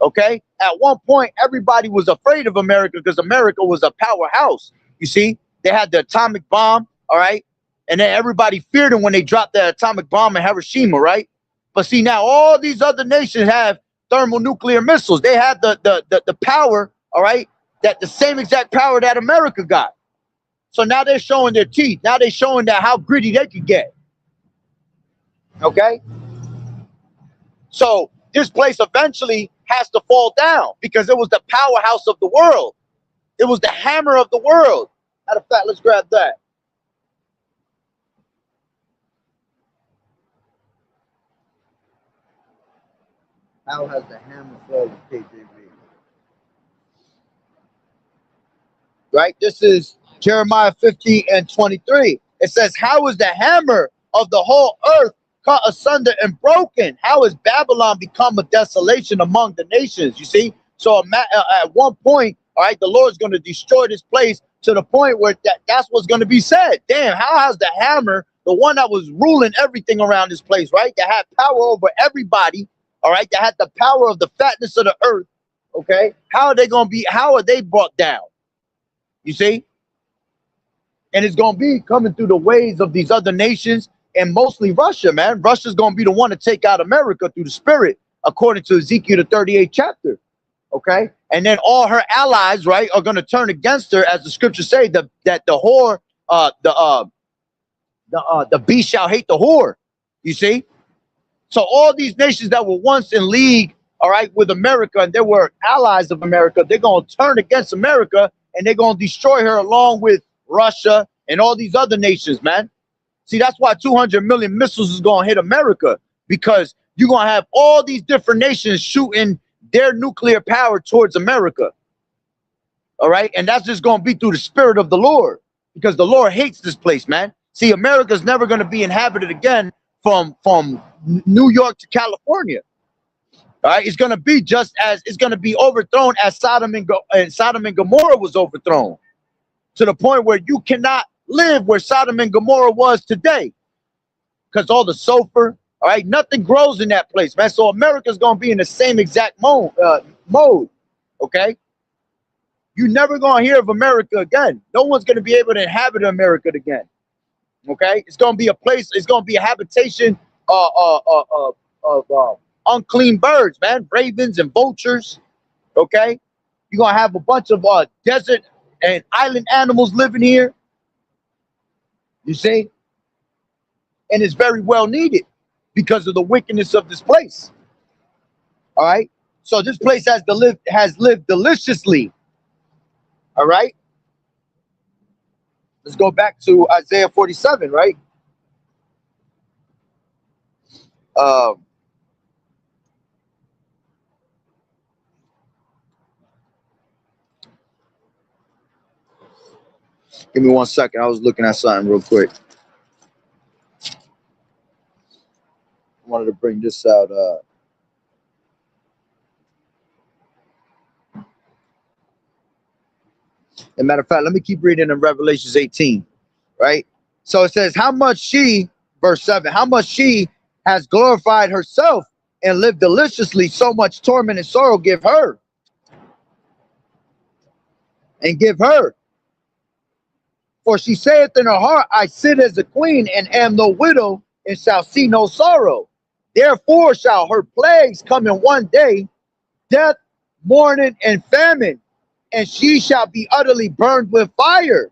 Okay? At one point, everybody was afraid of America because America was a powerhouse. You see? They had the atomic bomb. All right? And then everybody feared them when they dropped the atomic bomb in Hiroshima, right? But see, now all these other nations have thermonuclear missiles. They have the power, all right, that the same exact power that America got. So now they're showing their teeth. Now they're showing that how gritty they could get. Okay? So this place eventually has to fall down because it was the powerhouse of the world. It was the hammer of the world. Matter of fact, let's grab that. How has the hammer fallen, KJV? Right? This is Jeremiah 50 and 23. It says, how is the hammer of the whole earth cut asunder and broken? How has Babylon become a desolation among the nations? You see? So at one point, all right, the Lord's going to destroy this place to the point where that's what's going to be said. Damn, how has the hammer, the one that was ruling everything around this place, right? That had power over everybody, all right, that had the power of the fatness of the earth, okay? How are they brought down? You see? And it's going to be coming through the ways of these other nations and mostly Russia, man. Russia's going to be the one to take out America through the spirit, according to Ezekiel, the 38th chapter, okay? And then all her allies, right, are going to turn against her, as the scriptures say, that the whore, the beast shall hate the whore, you see? So all these nations that were once in league, all right, with America, and they were allies of America, they're going to turn against America, and they're going to destroy her along with Russia and all these other nations, man. See, that's why 200 million missiles is going to hit America, because you're going to have all these different nations shooting their nuclear power towards America. All right. And that's just going to be through the spirit of the Lord, because the Lord hates this place, man. See, America's never going to be inhabited again from New York to California. All right. It's going to be just as it's going to be overthrown as Sodom and Gomorrah was overthrown, to the point where you cannot live where Sodom and Gomorrah was today, because all the sulfur, all right, nothing grows in that place, man. So America's going to be in the same exact mode, okay? You're never going to hear of America again. No one's going to be able to inhabit America again, okay? It's going to be a place, it's going to be a habitation of unclean birds, man, ravens and vultures, okay? You're going to have a bunch of desert and island animals living here, you see? And it's very well needed because of the wickedness of this place. All right. So this place has lived deliciously. All right. Let's go back to Isaiah 47, right? Give me 1 second. I was looking at something real quick. I wanted to bring this out. As a matter of fact, let me keep reading in Revelations 18, right? So it says, how much she, verse 7, how much she has glorified herself and lived deliciously, so much torment and sorrow give her. And give her. For she saith in her heart, I sit as a queen and am no widow, and shall see no sorrow. Therefore shall her plagues come in one day, death, mourning, and famine. and she shall be utterly burned with fire.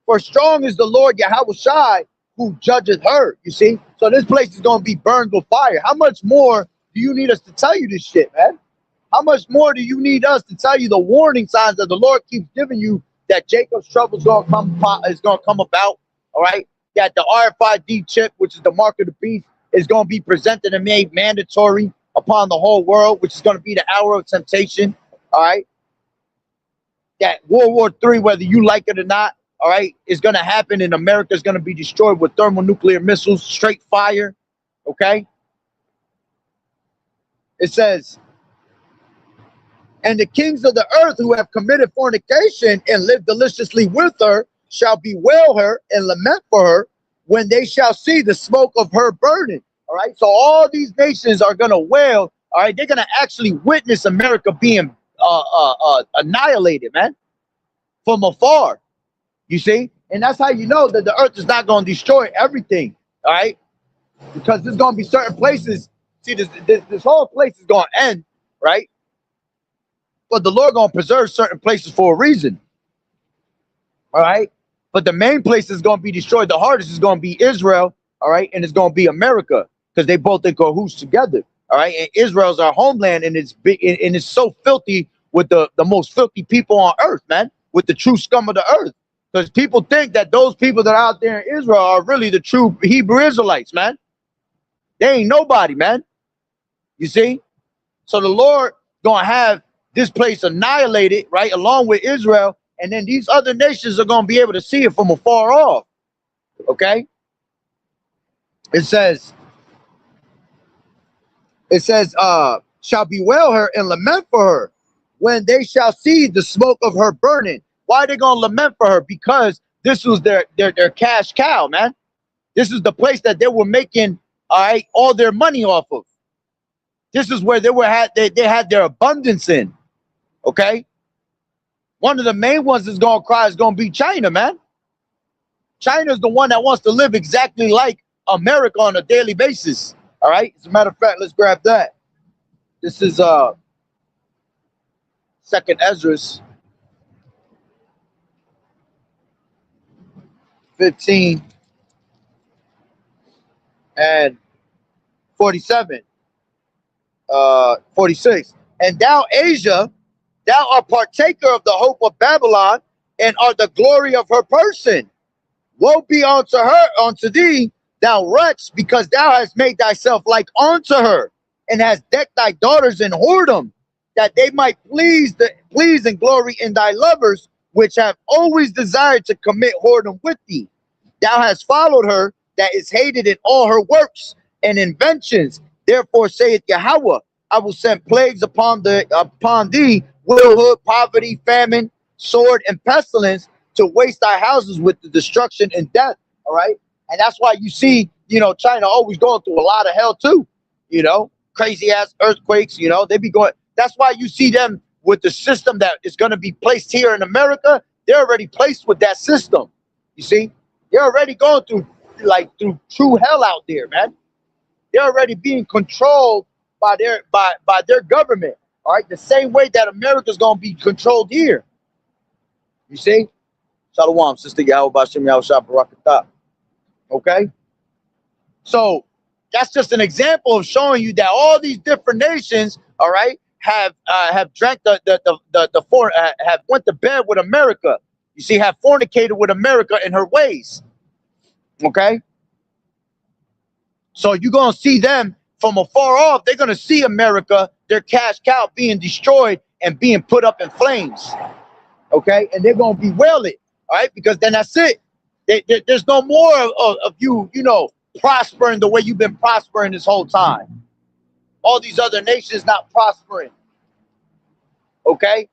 For strong is the Lord Yahushai who judgeth her. You see? So this place is going to be burned with fire. How much more do you need us to tell you this shit, man? How much more do you need us to tell you the warning signs that the Lord keeps giving you that Jacob's trouble is going to come about? All right? That the RFID chip, which is the mark of the beast, is going to be presented and made mandatory upon the whole world, which is going to be the hour of temptation. All right? That World War III, whether you like it or not, all right, is going to happen, and America is going to be destroyed with thermonuclear missiles, straight fire. Okay? It says, and the kings of the earth who have committed fornication and lived deliciously with her shall bewail her and lament for her when they shall see the smoke of her burning. All right. So all these nations are going to wail. All right. They're going to actually witness America being annihilated, man, from afar. You see? And that's how you know that the earth is not going to destroy everything. All right. Because there's going to be certain places. See, this whole place is going to end. Right. But the Lord gonna preserve certain places for a reason. All right. But the main place is gonna be destroyed. The hardest is gonna be Israel. All right, and it's gonna be America because they both in cahoots together. All right, and Israel's our homeland, and it's big, and it's so filthy with the most filthy people on earth, man. With the true scum of the earth, because people think that those people that are out there in Israel are really the true Hebrew Israelites, man. They ain't nobody, man. You see, so the Lord gonna have this place annihilated, right, along with Israel, and then these other nations are going to be able to see it from afar off. Okay? It says, shall bewail her and lament for her when they shall see the smoke of her burning. Why are they going to lament for her? Because this was their cash cow, man. This is the place that they were making, all right, all their money off of. This is where they had their abundance in. Okay, one of the main ones that's gonna cry is gonna be China, man. China's the one that wants to live exactly like America on a daily basis. All right. As a matter of fact, let's grab that. This is Second Ezra's 15 and 47, 46. And thou, Asia, thou art partaker of the hope of Babylon, and art the glory of her person. Woe be unto her, unto thee, thou wretch, because thou hast made thyself like unto her, and hast decked thy daughters in whoredom, that they might please and glory in thy lovers, which have always desired to commit whoredom with thee. Thou hast followed her, that is hated in all her works and inventions. Therefore saith Yahweh, I will send plagues upon thee, widowhood, poverty, famine, sword, and pestilence, to waste thy houses with the destruction and death. All right. And that's why you see, China always going through a lot of hell too, crazy ass earthquakes, they be going. That's why you see them with the system that is going to be placed here in America. They're already placed with that system. You see, they're already going through true hell out there, man. They're already being controlled by their government. All right. The same way that America's going to be controlled here. You see? Shalom, Sister Yahweh Bashem Yahushua Barakatah. Okay? So that's just an example of showing you that all these different nations, all right, have drank have went to bed with America. You see, have fornicated with America in her ways. Okay? So you're gonna see them from afar off, they're gonna see America, their cash cow, being destroyed and being put up in flames. Okay, and they're gonna bewail it. All right, because then that's it. There's no more of you, prospering the way you've been prospering this whole time. All these other nations not prospering. Okay,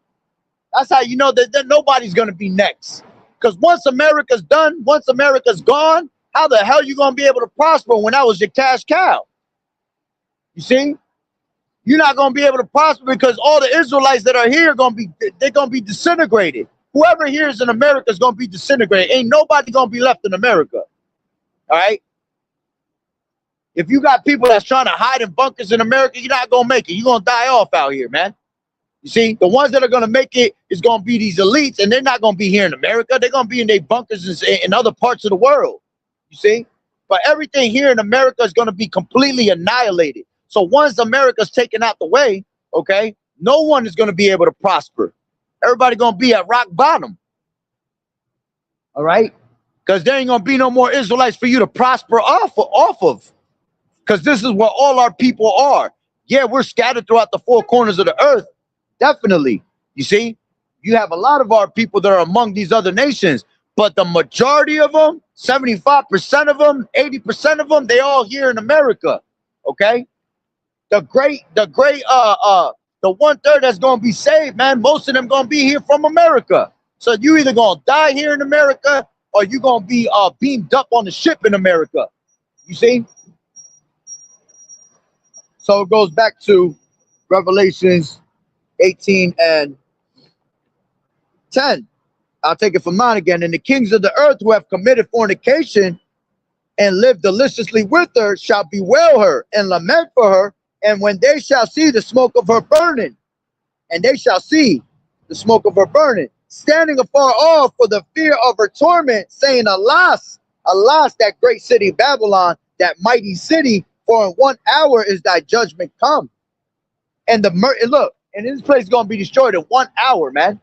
that's how you know that nobody's gonna be next. Because once America's done, once America's gone, how the hell you gonna be able to prosper when that was your cash cow? You see, you're not gonna be able to prosper because all the Israelites that are here they're gonna be disintegrated. Whoever here is in America is going to be disintegrated. Ain't nobody going to be left in America. All right? If you got people that's trying to hide in bunkers in America, you're not going to make it. You're going to die off out here, man. You see, the ones that are going to make it is going to be these elites, and they're not going to be here in America. They're going to be in their bunkers in other parts of the world. You see, but everything here in America is going to be completely annihilated. So once America's taken out the way, okay, no one is going to be able to prosper. Everybody going to be at rock bottom. All right, because there ain't going to be no more Israelites for you to prosper off of. Because this is where all our people are. Yeah, we're scattered throughout the four corners of the earth. Definitely. You see, you have a lot of our people that are among these other nations, but the majority of them, 75% of them, 80% of them, they all here in America. Okay. The 1/3 that's going to be saved, man, most of them going to be here from America. So you either going to die here in America or you're going to be beamed up on the ship in America. You see? So it goes back to Revelations 18 and 10. I'll take it from mine again. And the kings of the earth who have committed fornication and lived deliciously with her shall bewail her and lament for her. And when they shall see the smoke of her burning, standing afar off for the fear of her torment, saying, Alas, alas, that great city Babylon, that mighty city, for in 1 hour is thy judgment come. And look, and this place is going to be destroyed in 1 hour, man.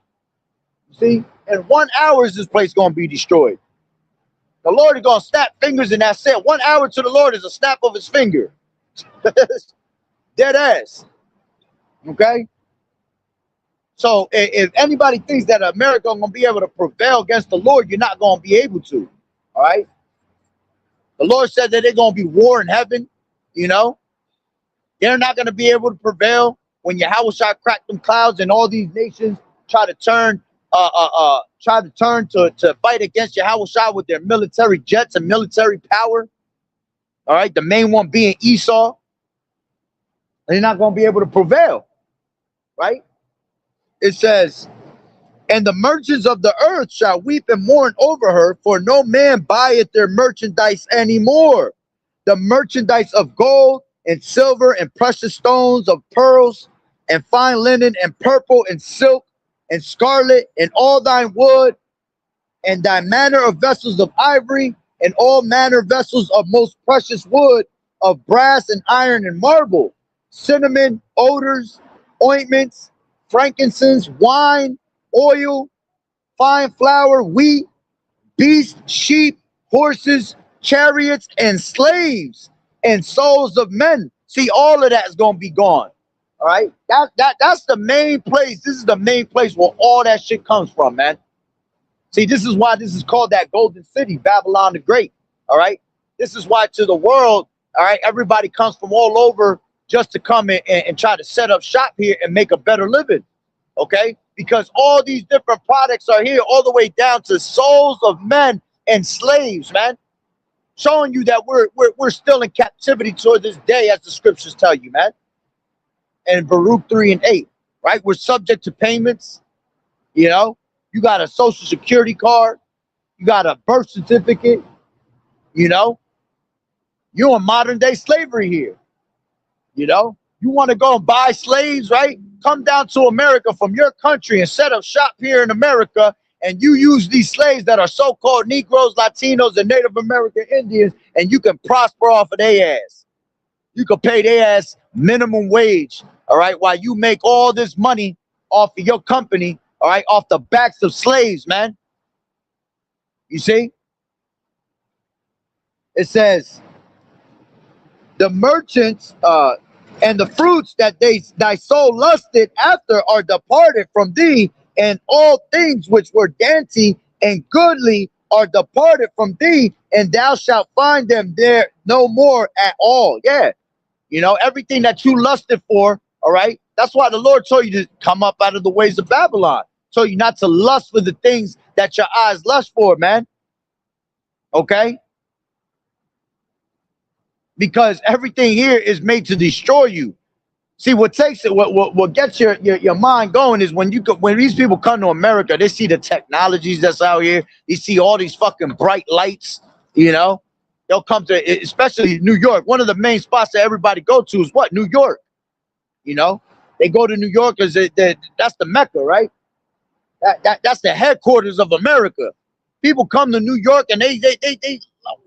You see, in 1 hour is this place going to be destroyed. The Lord is going to snap fingers and that's it. 1 hour to the Lord is a snap of his finger. Dead ass. Okay? So if anybody thinks that America is going to be able to prevail against the Lord, you're not going to be able to. All right? The Lord said that they're going to be war in heaven. You know? They're not going to be able to prevail when Yahushua cracked them clouds and all these nations try to turn to fight against Yahushua with their military jets and military power. All right, the main one being Esau. They're not going to be able to prevail. Right? It says, and the merchants of the earth shall weep and mourn over her, for no man buyeth their merchandise anymore. The merchandise of gold and silver and precious stones, of pearls and fine linen and purple and silk and scarlet and all thine wood and thy manner of vessels of ivory and all manner vessels of most precious wood, of brass and iron and marble, cinnamon, odors, ointments, frankincense, wine, oil, fine flour, wheat, beasts, sheep, horses, chariots, and slaves, and souls of men. See, all of that is going to be gone. All right, that's the main place. This is the main place where all that shit comes from, man. See, this is why this is called that golden city, Babylon the Great. All right, this is why to the world, all right, everybody comes from all over just to come in and try to set up shop here and make a better living. Okay, because all these different products are here, all the way down to souls of men and slaves, man. Showing you that we're still in captivity toward this day, as the scriptures tell you, man. And Baruch 3 and 8, right? We're subject to payments. You know, you got a social security card, you got a birth certificate. You know, you're in modern day slavery here. You know, you want to go and buy slaves, right? Come down to America from your country and set up shop here in America. And you use these slaves that are so-called Negroes, Latinos, and Native American Indians, and you can prosper off of their ass. You can pay their ass minimum wage, all right, while you make all this money off of your company, all right, off the backs of slaves, man. You see? It says, the merchants and the fruits that thy soul lusted after are departed from thee, and all things which were dainty and goodly are departed from thee, and thou shalt find them there no more at all. Yeah. You know, everything that you lusted for, all right? That's why the Lord told you to come up out of the ways of Babylon. Told you not to lust for the things that your eyes lust for, man. Okay? Because everything here is made to destroy you. See, what takes it, what gets your mind going is when these people come to America, they see the technologies that's out here. You see all these fucking bright lights, you know. They'll come to, especially New York. One of the main spots that everybody go to is what? New York, you know. They go to New York because that's the Mecca, right? That's the headquarters of America. People come to New York and they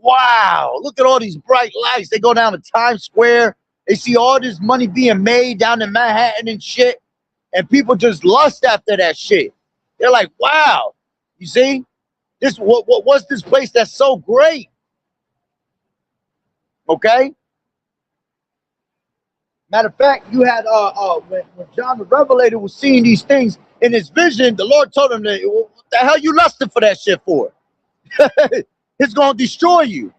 wow, look at all these bright lights. They go down to Times Square. They see all this money being made down in Manhattan and shit. And people just lust after that shit. They're like, wow, you see? This what's this place that's so great? Okay? Matter of fact, you had when John the Revelator was seeing these things in his vision, the Lord told him, what the hell you lusting for that shit for? It's gonna destroy you.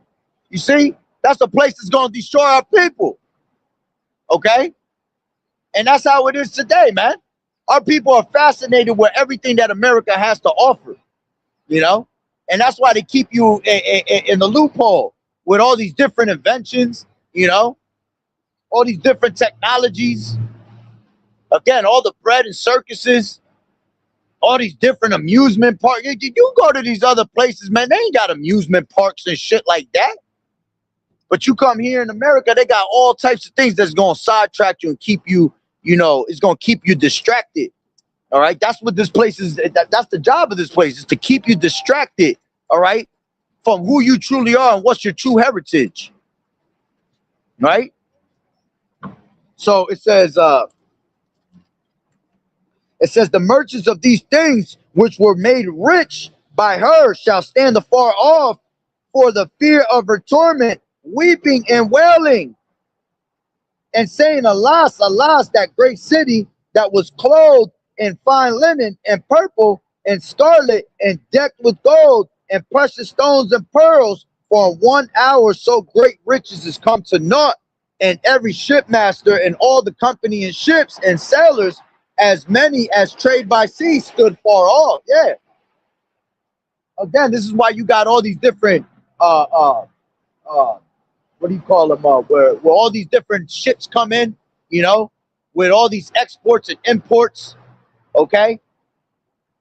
You see? That's a place that's gonna destroy our people. Okay? And that's how it is today, man. Our people are fascinated with everything that America has to offer, you know? And that's why they keep you in the loophole with all these different inventions, you know? All these different technologies. Again, all the bread and circuses, all these different amusement parks. You go to these other places, man, they ain't got amusement parks and shit like that. But you come here in America, they got all types of things that's going to sidetrack you and keep you, you know, it's going to keep you distracted. All right. That's what this place is. That's the job of this place, is to keep you distracted. All right. From who you truly are and what's your true heritage. Right. So it says the merchants of these things which were made rich by her shall stand afar off for the fear of her torment, weeping and wailing, and saying, alas, alas, that great city that was clothed in fine linen and purple and scarlet and decked with gold and precious stones and pearls, for in 1 hour so great riches is come to naught, and every shipmaster and all the company in ships and sailors, as many as trade by sea, stood far off. Yeah. Again, this is why you got all these different what do you call them? Where all these different ships come in, you know, with all these exports and imports, okay,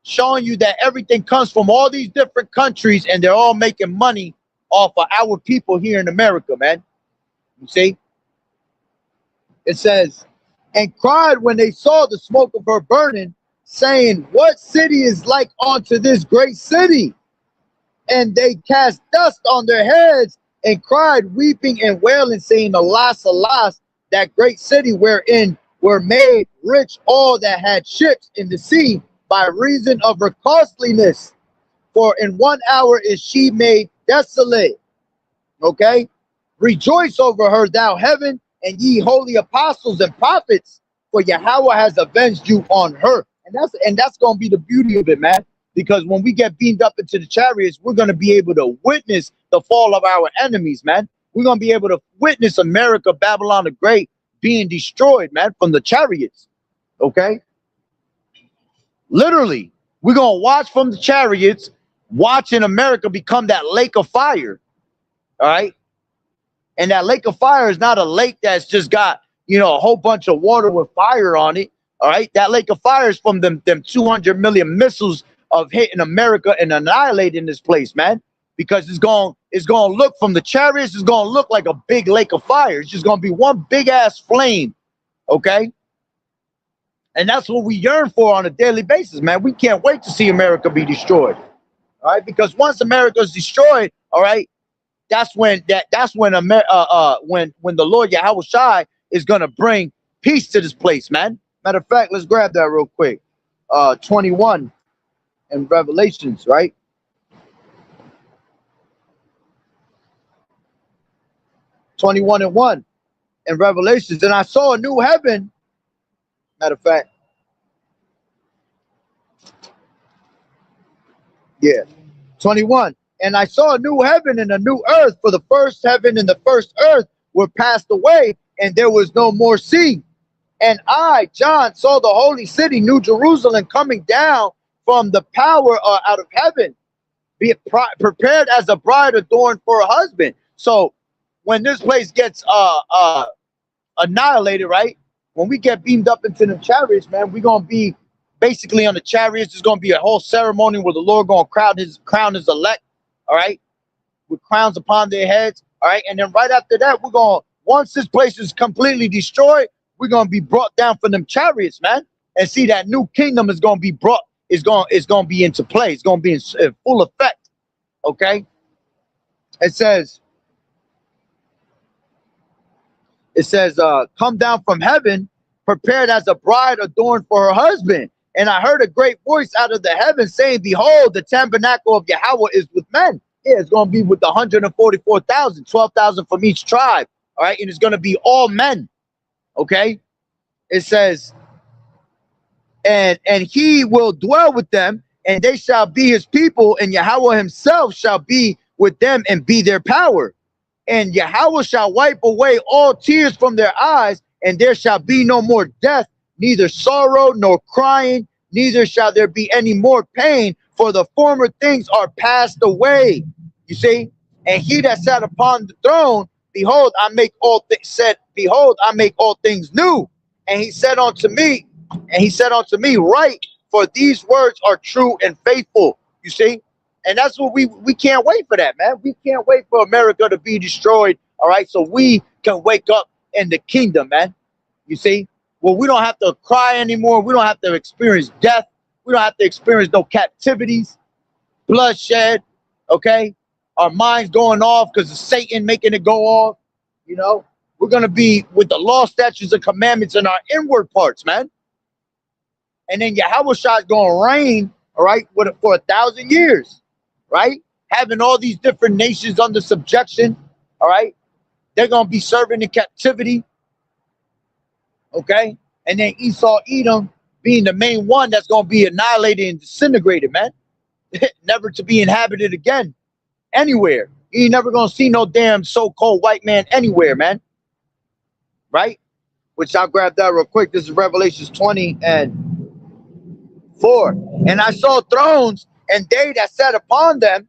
showing you that everything comes from all these different countries, and they're all making money off of our people here in America, man. You see? It says, and cried when they saw the smoke of her burning, saying, what city is like unto this great city? And they cast dust on their heads and cried, weeping and wailing, saying, alas, alas, that great city wherein were made rich all that had ships in the sea by reason of her costliness. For in 1 hour is she made desolate. Okay? Rejoice over her, thou heaven, and ye holy apostles and prophets, for Yahweh has avenged you on her. And that's going to be the beauty of it, man. Because when we get beamed up into the chariots, we're going to be able to witness the fall of our enemies, man. We're going to be able to witness America, Babylon the Great, being destroyed, man, from the chariots. Okay? Literally, we're going to watch from the chariots, watching America become that lake of fire. All right? And that lake of fire is not a lake that's just got, you know, a whole bunch of water with fire on it. All right? That lake of fire is from them 200 million missiles of hitting America and annihilating this place, man. Because it's going to look from the chariots, it's going to look like a big lake of fire. It's just going to be one big ass flame. Okay? And that's what we yearn for on a daily basis, man. We can't wait to see America be destroyed. All right? Because once America is destroyed, all right, that's when when the Lord Yahweh Shai is going to bring peace to this place, man. Matter of fact, let's grab that real quick. 21 in Revelations, right? and 1 in Revelations. And I saw a new heaven. Matter of fact, yeah, 21. And I saw a new heaven and a new earth, for the first heaven and the first earth were passed away, and there was no more sea. And I, John, saw the holy city, New Jerusalem, coming down from the power out of heaven, be prepared as a bride adorned for a husband. So when this place gets annihilated, right? When we get beamed up into the chariots, man, we're going to be basically on the chariots. There's going to be a whole ceremony where the Lord going to crown his elect, all right, with crowns upon their heads, all right? And then right after that, once this place is completely destroyed, we're gonna be brought down from them chariots, man, and see that new kingdom is gonna be brought, is gonna be into play. It's gonna be in full effect. Okay. It says, come down from heaven, prepared as a bride adorned for her husband. And I heard a great voice out of the heavens saying, behold, the tabernacle of Yahweh is with men. Yeah, it's going to be with the 144,000, 12,000 from each tribe. All right. And it's going to be all men. Okay. It says, and he will dwell with them, and they shall be his people, and Yahweh himself shall be with them and be their power. And Yahweh shall wipe away all tears from their eyes, and there shall be no more death, neither sorrow nor crying, neither shall there be any more pain, for the former things are passed away. You see? And he that sat upon the throne, behold, I make all things new. And he said unto me, write, for these words are true and faithful. You see? And that's what we can't wait for that, man. We can't wait for America to be destroyed. All right. So we can wake up in the kingdom, man. You see? Well, we don't have to cry anymore. We don't have to experience death. We don't have to experience no captivities, bloodshed. Okay. Our minds going off because of Satan making it go off. You know, we're going to be with the law, statutes, and commandments in our inward parts, man. And then Yahweh Shah is going to reign, all right, for 1,000 years. Right? Having all these different nations under subjection. All right. They're going to be serving in captivity. Okay. And then Esau, Edom being the main one that's going to be annihilated and disintegrated, man. Never to be inhabited again anywhere. You ain't never going to see no damn so-called white man anywhere, man. Right? Which I'll grab that real quick. This is Revelations 20:4. And I saw thrones, and they that sat upon them,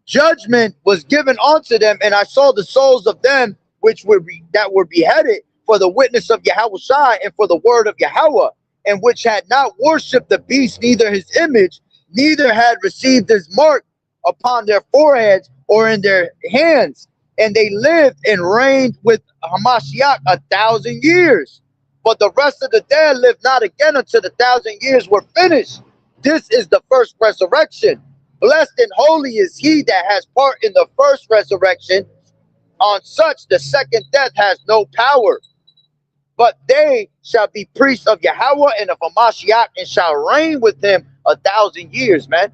judgment was given unto them, and I saw the souls of them that were beheaded for the witness of Yahweh Shai and for the word of Yahweh, and which had not worshipped the beast, neither his image, neither had received his mark upon their foreheads or in their hands. And they lived and reigned with Hamashiach 1,000 years. But the rest of the dead lived not again until the 1,000 years were finished. This is the first resurrection. Blessed and holy is he that has part in the first resurrection. On such the second death has no power. But they shall be priests of Yahweh and of Hamashiach, and shall reign with him 1,000 years, man.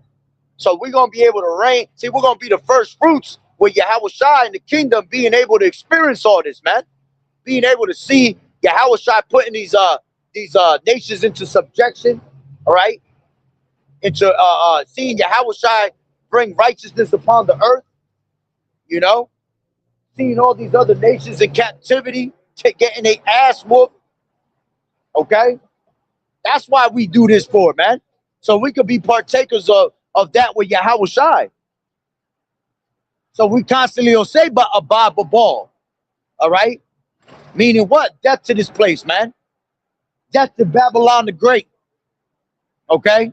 So we're going to be able to reign. See, we're going to be the first fruits with Yahweh Shai in the kingdom, being able to experience all this, man. Being able to see Yahweh Shai putting these nations into subjection, all right? Into seeing Yahweh Shai bring righteousness upon the earth, you know? Seeing all these other nations in captivity, getting their ass whooped, okay? That's why we do this for, man. So we could be partakers of that with Yahweh Shai. So we constantly will say, but abad babal, all right? Meaning what? Death to this place, man. Death to Babylon the Great, okay?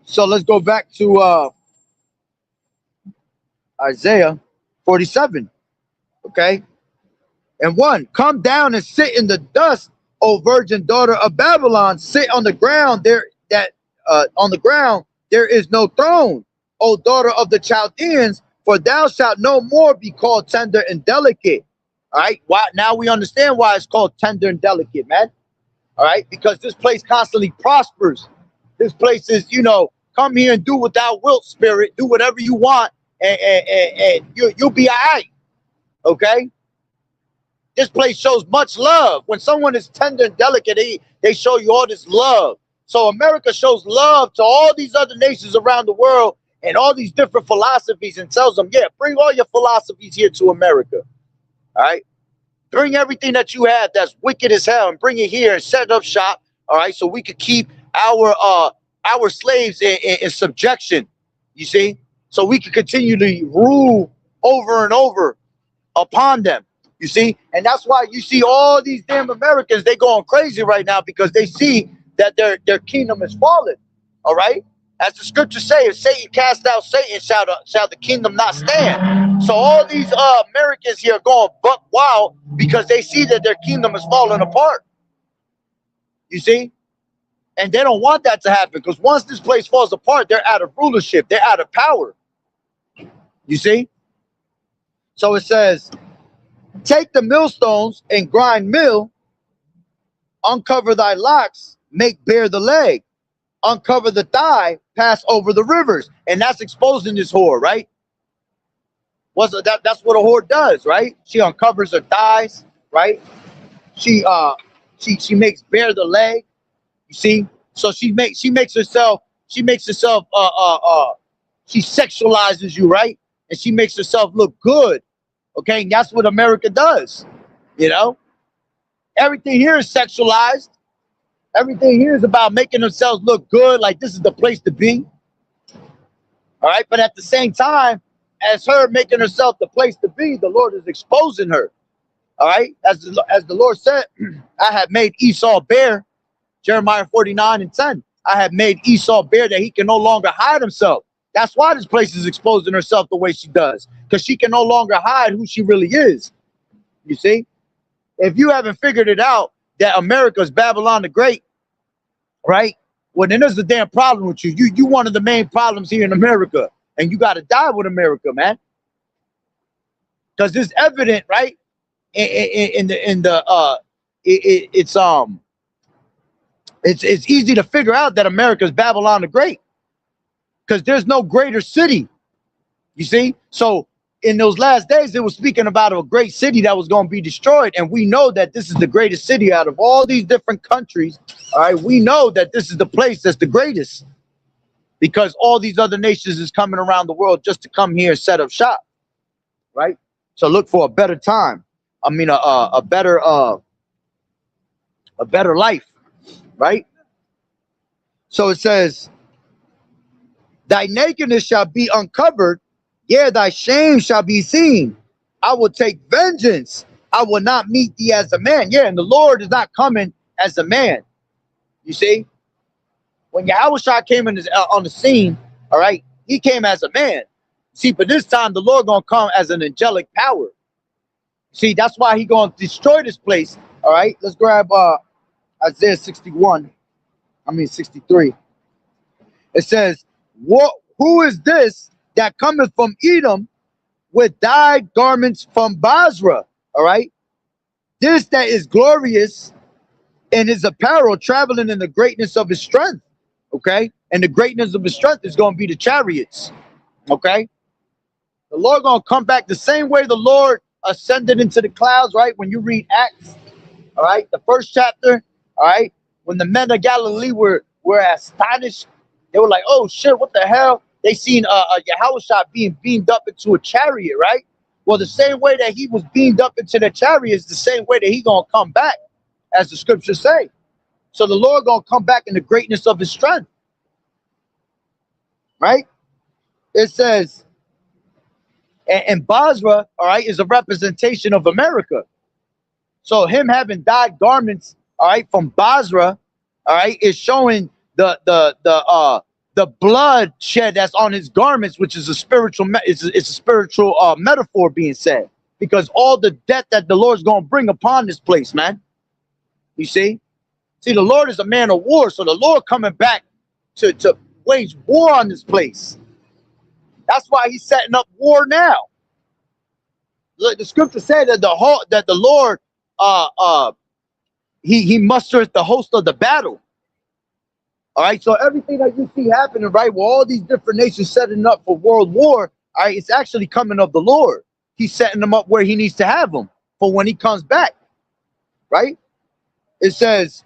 So let's go back to Isaiah 47, okay? And 1, come down and sit in the dust, O virgin daughter of Babylon. Sit on the ground on the ground there is no throne, O daughter of the Chaldeans, for thou shalt no more be called tender and delicate. All right, now we understand why it's called tender and delicate, man. All right, because this place constantly prospers. This place is, you know, come here and do what thou wilt, spirit. Do whatever you want, and you'll be all right. Okay. This place shows much love. When someone is tender and delicate, they show you all this love. So America shows love to all these other nations around the world and all these different philosophies, and tells them, yeah, bring all your philosophies here to America. All right. Bring everything that you have that's wicked as hell and bring it here and set up shop. All right. So we could keep our slaves in subjection. You see? So we can continue to rule over and over upon them. You see? And that's why you see all these damn Americans, they going crazy right now, because they see that their kingdom is fallen. All right? As the scriptures say, if Satan cast out Satan, shall the kingdom not stand. So all these Americans here are going buck wild because they see that their kingdom is falling apart. You see? And they don't want that to happen, because once this place falls apart, they're out of rulership. They're out of power. You see? So it says, take the millstones and grind mill, uncover thy locks, make bare the leg, uncover the thigh, pass over the rivers. And that's exposing this whore, right? That's what a whore does, right? She uncovers her thighs, right? She makes bare the leg. You see? So she sexualizes you, right? And she makes herself look good. Okay, and that's what America does. You know? Everything here is sexualized. Everything here is about making themselves look good, like this is the place to be. All right, but at the same time, as her making herself the place to be, the Lord is exposing her. All right, as the Lord said, I have made Esau bare. Jeremiah 49:10. I have made Esau bare that he can no longer hide himself. That's why this place is exposing herself the way she does, because she can no longer hide who she really is. You see, if you haven't figured it out that America is Babylon the Great, right? Well, then there's a damn problem with you. You one of the main problems here in America, and you got to die with America, man. Because it's evident, right? It's easy to figure out that America is Babylon the Great, because there's no greater city. You see, so in those last days, it was speaking about a great city that was going to be destroyed, and we know that this is the greatest city out of all these different countries. All right, we know that this is the place that's the greatest, because all these other nations is coming around the world just to come here and set up shop, right? So look for a better time. I mean, a better life, right? So it says, thy nakedness shall be uncovered, yeah, thy shame shall be seen. I will take vengeance. I will not meet thee as a man. Yeah, and the Lord is not coming as a man. You see, when Yahushua came on the scene, all right, he came as a man. See, but this time the Lord gonna come as an angelic power. See, that's why he gonna destroy this place. All right, let's grab Isaiah 63. It says, who is this that cometh from Edom with dyed garments from Basra? All right, this that is glorious in his apparel, traveling in the greatness of his strength. Okay, and the greatness of his strength is going to be the chariots. Okay, the Lord going to come back the same way the Lord ascended into the clouds, right? When you read Acts, all right, the first chapter, all right, when the men of Galilee were astonished, they were like, oh shit, what the hell? They seen Yahushua being beamed up into a chariot, right? Well, the same way that he was beamed up into the chariot is the same way that he gonna come back, as the scriptures say. So the Lord gonna come back in the greatness of his strength, right? It says, and Basra, all right, is a representation of America. So him having dyed garments, all right, from Basra, all right, is showing the blood shed that's on his garments, which is a spiritual, it's a spiritual metaphor being said, because all the death that the Lord's gonna bring upon this place, man. You see, the Lord is a man of war, so the Lord coming back to wage war on this place. That's why he's setting up war now. Look, the scripture said that the Lord he mustereth the host of the battle. All right, so everything that you see happening, right, with all these different nations setting up for world war, all right, it's actually coming of the Lord. He's setting them up where he needs to have them for when he comes back, right? It says,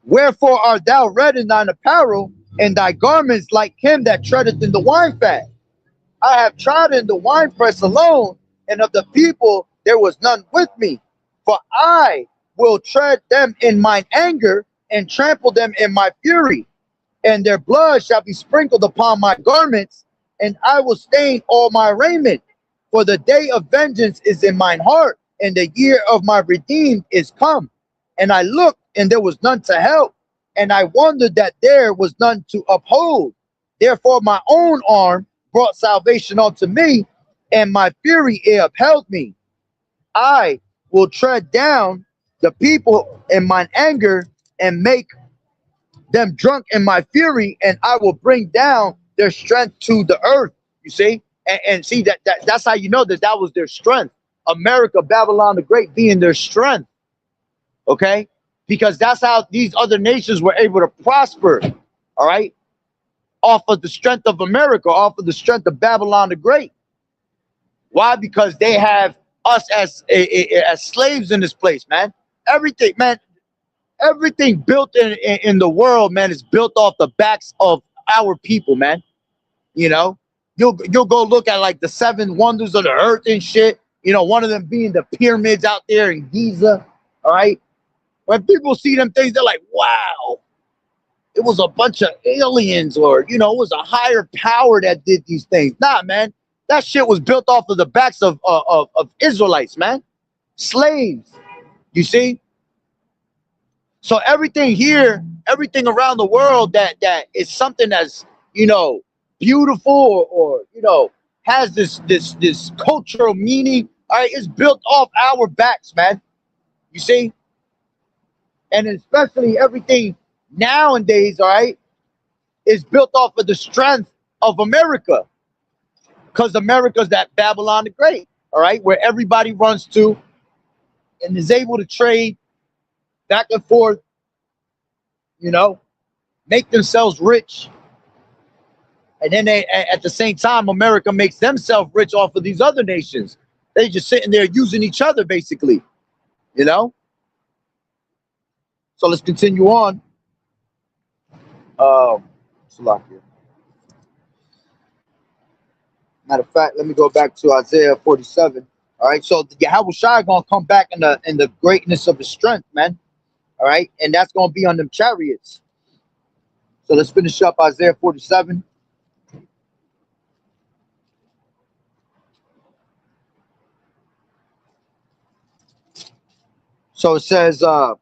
wherefore art thou red in thine apparel, and thy garments like him that treadeth in the wine fat? I have trodden the winepress alone, and of the people there was none with me. For I will tread them in mine anger, and trample them in my fury, and their blood shall be sprinkled upon my garments, and I will stain all my raiment. For the day of vengeance is in mine heart, and the year of my redeemed is come. And I looked, and there was none to help, and I wondered that there was none to uphold. Therefore my own arm brought salvation unto me, and my fury it upheld me. I will tread down the people in mine anger and make them drunk in my fury, and I will bring down their strength to the earth. You see, and see that's how you know that was their strength. America, Babylon the Great being their strength. Okay, because that's how these other nations were able to prosper. All right, off of the strength of America, off of the strength of Babylon the Great. Why? Because they have us as slaves in this place, man. Everything, man. Everything built in the world, man, is built off the backs of our people, man. You know, you'll go look at like the 7 wonders of the earth and shit. You know, one of them being the pyramids out there in Giza. All right. When people see them things, they're like, wow, it was a bunch of aliens, or, you know, it was a higher power that did these things. Nah, man, that shit was built off of the backs of Israelites, man. Slaves, you see? So everything here, everything around the world that is something that's, you know, beautiful or you know, has this cultural meaning, all right, is built off our backs, man. You see? And especially everything nowadays, all right, is built off of the strength of America. Because America's that Babylon the Great, all right, where everybody runs to and is able to trade back and forth, you know, make themselves rich. And then they, at the same time, America makes themselves rich off of these other nations. They just sitting there using each other, basically, you know? So let's continue on. Salakia. Matter of fact, let me go back to Isaiah 47. All right, so Yahweh Shai gonna come back in the greatness of his strength, man. All right, and that's gonna be on them chariots. So let's finish up Isaiah 47. So it says 5.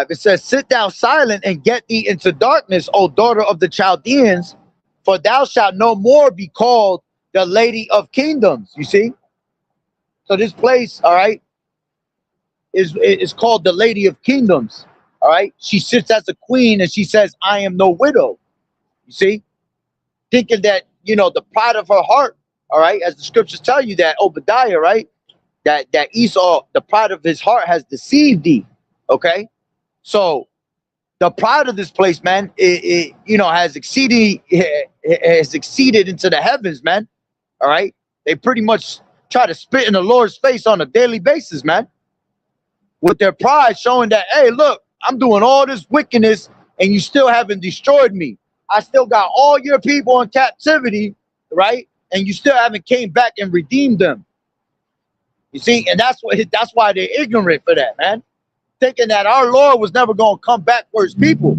It says, sit thou silent and get thee into darkness, O daughter of the Chaldeans, for thou shalt no more be called the lady of kingdoms. You see? So this place, all right, is called the lady of kingdoms. All right. She sits as a queen and she says, I am no widow. You see? Thinking that, you know, the pride of her heart, all right, as the scriptures tell you that Obadiah, right, that Esau, the pride of his heart has deceived thee. Okay. So the pride of this place, man, it you know, has exceeded into the heavens, man. All right. They pretty much try to spit in the Lord's face on a daily basis, man. With their pride showing that, hey, look, I'm doing all this wickedness and you still haven't destroyed me. I still got all your people in captivity, right? And you still haven't came back and redeemed them. You see, and that's why they're ignorant for that, man. Thinking that our Lord was never going to come back for his people.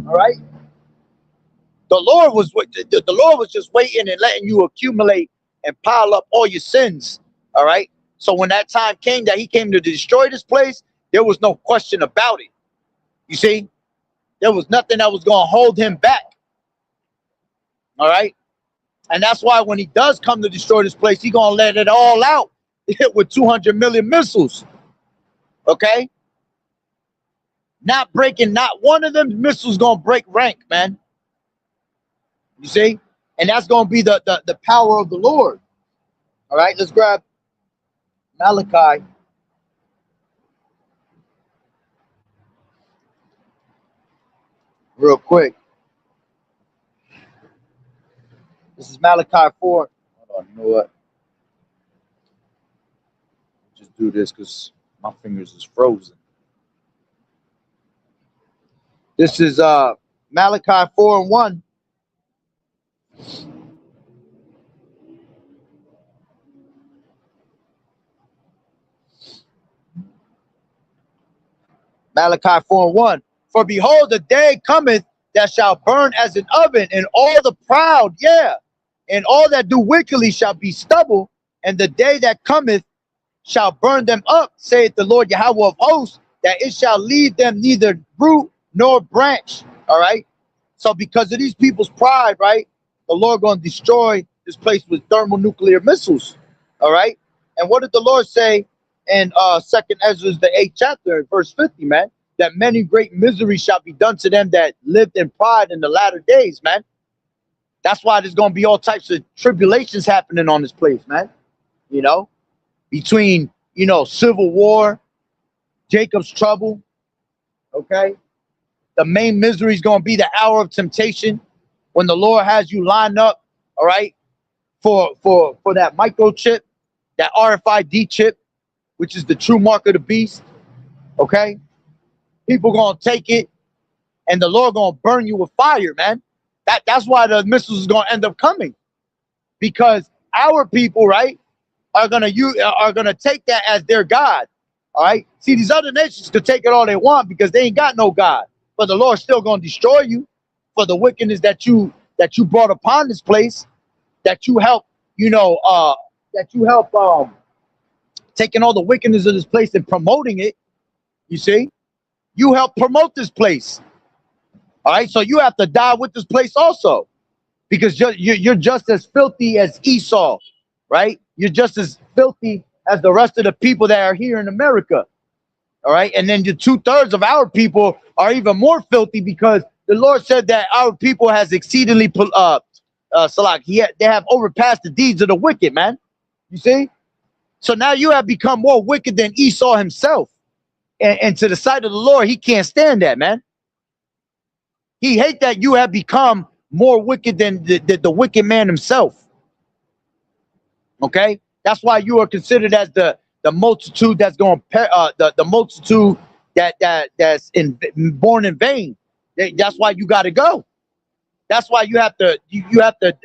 All right. The Lord was just waiting and letting you accumulate and pile up all your sins. All right. So when that time came that he came to destroy this place, there was no question about it. You see, there was nothing that was going to hold him back. All right. And that's why when he does come to destroy this place, he's going to let it all out with 200 million missiles. Okay. Not breaking, not one of them missiles going to break rank, man. You see? And that's going to be the power of the Lord. All right. Let's grab Malachi. Real quick. This is Malachi 4. Hold on, you know what? Just do this because my fingers is frozen. This is Malachi 4:1. Malachi 4:1. For behold, the day cometh that shall burn as an oven, and all the proud, and all that do wickedly shall be stubble, and the day that cometh shall burn them up, saith the Lord Yahweh of hosts, that it shall leave them neither root nor branch. All right. So because of these people's pride, right, the Lord going to destroy this place with thermonuclear missiles. All right. And what did the Lord say in Second Ezra, the 8th chapter, verse 50, man? That many great miseries shall be done to them that lived in pride in the latter days, man. That's why there's going to be all types of tribulations happening on this place, man. You know, between, you know, civil war, Jacob's trouble, okay? The main misery is going to be the hour of temptation when the Lord has you line up, all right, for that microchip, that RFID chip, which is the true mark of the beast, okay? People going to take it, and the Lord going to burn you with fire, man. That's why the missiles is going to end up coming, because our people, right, are going to take that as their God, all right? See, these other nations could take it all they want because they ain't got no God, but the Lord's still going to destroy you for the wickedness that you brought upon this place, that you help, you know, taking all the wickedness of this place and promoting it. You see, you help promote this place. All right, so you have to die with this place also, because you're just as filthy as Esau, right? You're just as filthy as the rest of the people that are here in America. All right, and then the 2/3 of our people are even more filthy, because the Lord said that our people has exceedingly they have overpassed the deeds of the wicked, man. You see, so now you have become more wicked than Esau himself, and to the sight of the Lord, he can't stand that, man. He hates that you have become more wicked than the wicked man himself. Okay, that's why you are considered as the multitude that's going the multitude that's born in vain. That's why you got to go. That's why you have to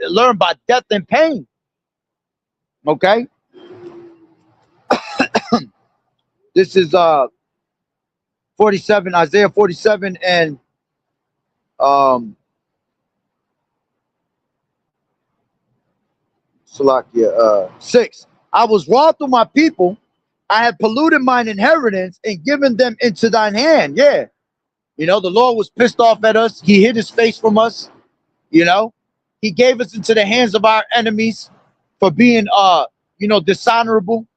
learn by death and pain. Okay, this is 47, Isaiah 47 and Salakia 6. I was wroth with my people. I had polluted mine inheritance and given them into thine hand. Yeah. You know, the Lord was pissed off at us. He hid his face from us. You know, he gave us into the hands of our enemies for being, you know, dishonorable,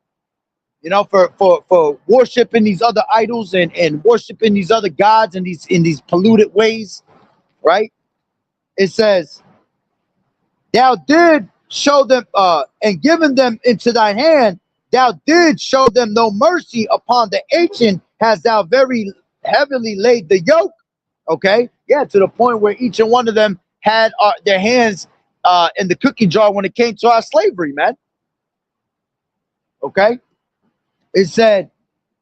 you know, for worshiping these other idols and worshiping these other gods in these polluted ways. Right. It says, thou did show them and given them into thy hand, thou did show them no mercy. Upon the ancient has thou very heavily laid the yoke. Okay, yeah, to the point where each and one of them had their hands in the cookie jar when it came to our slavery, man. Okay, it said,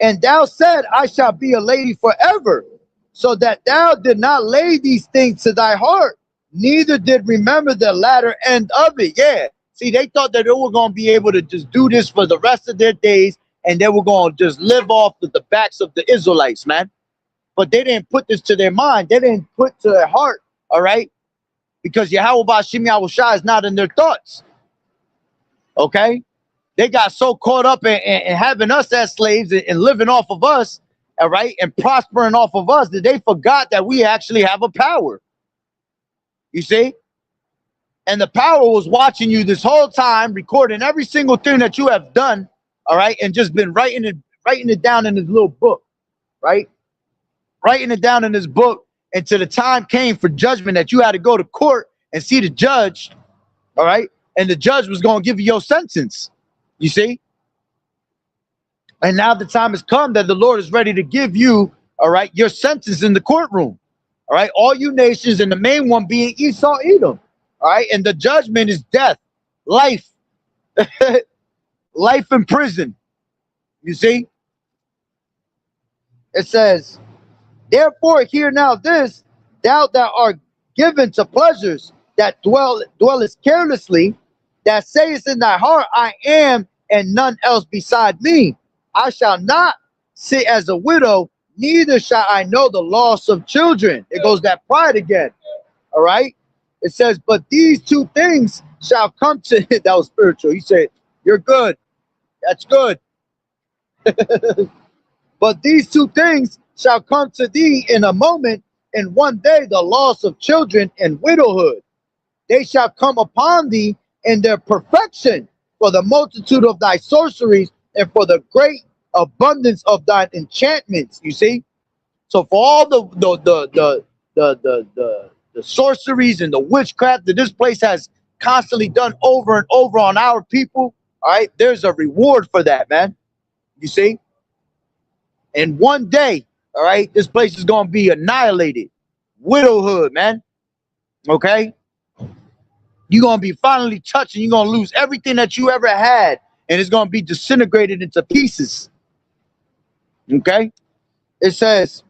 and thou said, I shall be a lady forever, so that thou did not lay these things to thy heart, neither did remember the latter end of it. Yeah. See, they thought that they were going to be able to just do this for the rest of their days, and they were going to just live off of the backs of the Israelites, man. But they didn't put this to their mind. They didn't put to their heart, all right? Because Yahweh Bashim Yahushua is not in their thoughts, okay? They got so caught up in having us as slaves and living off of us, all right, and prospering off of us, that they forgot that we actually have a power. You see? And the power was watching you this whole time, recording every single thing that you have done, all right, and just been writing it down in his little book, right? Writing it down in his book until the time came for judgment that you had to go to court and see the judge, all right? And the judge was going to give you your sentence, you see? And now the time has come that the Lord is ready to give you, all right, your sentence in the courtroom, all right? All you nations, and the main one being Esau, Edom, all right? And the judgment is death, life, life in prison, you see? It says, therefore, hear now this, thou that art given to pleasures, that dwellest carelessly, that sayest in thy heart, I am, and none else beside me. I shall not sit as a widow, neither shall I know the loss of children. It goes that pride again. All right. It says, but these two things shall come to that was spiritual. He said, you're good. That's good. But these two things shall come to thee in a moment, in one day the loss of children and widowhood. They shall come upon thee in their perfection, for the multitude of thy sorceries and for the great abundance of thine enchantments. You see, so for all the sorceries and the witchcraft that this place has constantly done over and over on our people, all right, there's a reward for that, man. You see, and one day, all right, this place is going to be annihilated. Widowhood, man. Okay, you're going to be finally touched, and you're going to lose everything that you ever had, and it's going to be disintegrated into pieces. Okay, it says,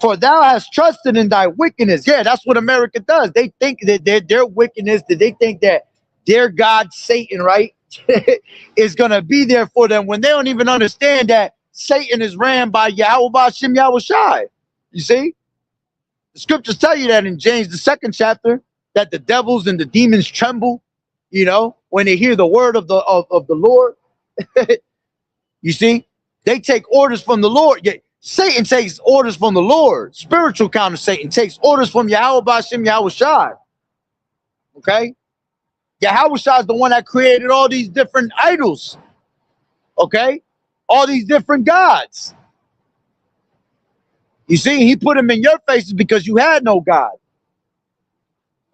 for thou hast trusted in thy wickedness. Yeah, that's what America does. They think that their wickedness, that they think that their God, Satan, right, is going to be there for them when they don't even understand that Satan is ran by Yahweh Ba'Shem Yahweh Shai. You see? The scriptures tell you that in James, the 2nd chapter, that the devils and the demons tremble, you know, when they hear the word of the Lord. You see? They take orders from the Lord. Yeah, Satan takes orders from the Lord. Spiritual counter Satan takes orders from Yahweh Ba'Shem Yahweh Shai. Okay? Yahweh Shai is the one that created all these different idols. Okay? All these different gods. You see, he put them in your faces because you had no God.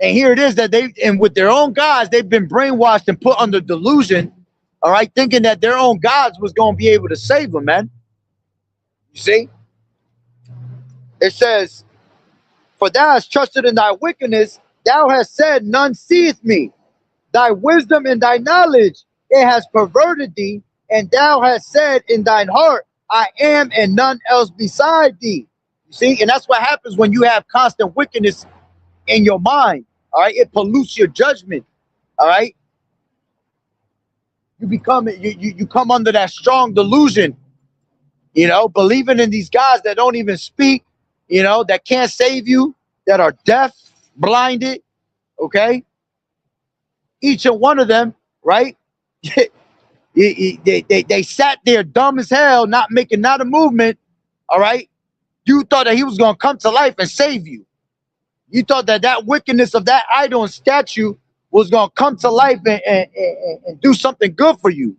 And here it is that and with their own gods, they've been brainwashed and put under delusion, all right, thinking that their own gods was going to be able to save them, man. You see? It says, for thou hast trusted in thy wickedness, thou hast said, none seeth me. Thy wisdom and thy knowledge, it has perverted thee, and thou hast said in thine heart, I am and none else beside thee. You see? And that's what happens when you have constant wickedness in your mind. All right, it pollutes your judgment. All right, you come under that strong delusion, you know, believing in these guys that don't even speak, you know, that can't save you, that are deaf, blinded. Okay, each and one of them, right? they sat there dumb as hell, not making not a movement. All right, you thought that he was gonna come to life and save you. You thought that that wickedness of that idol and statue was going to come to life and do something good for you.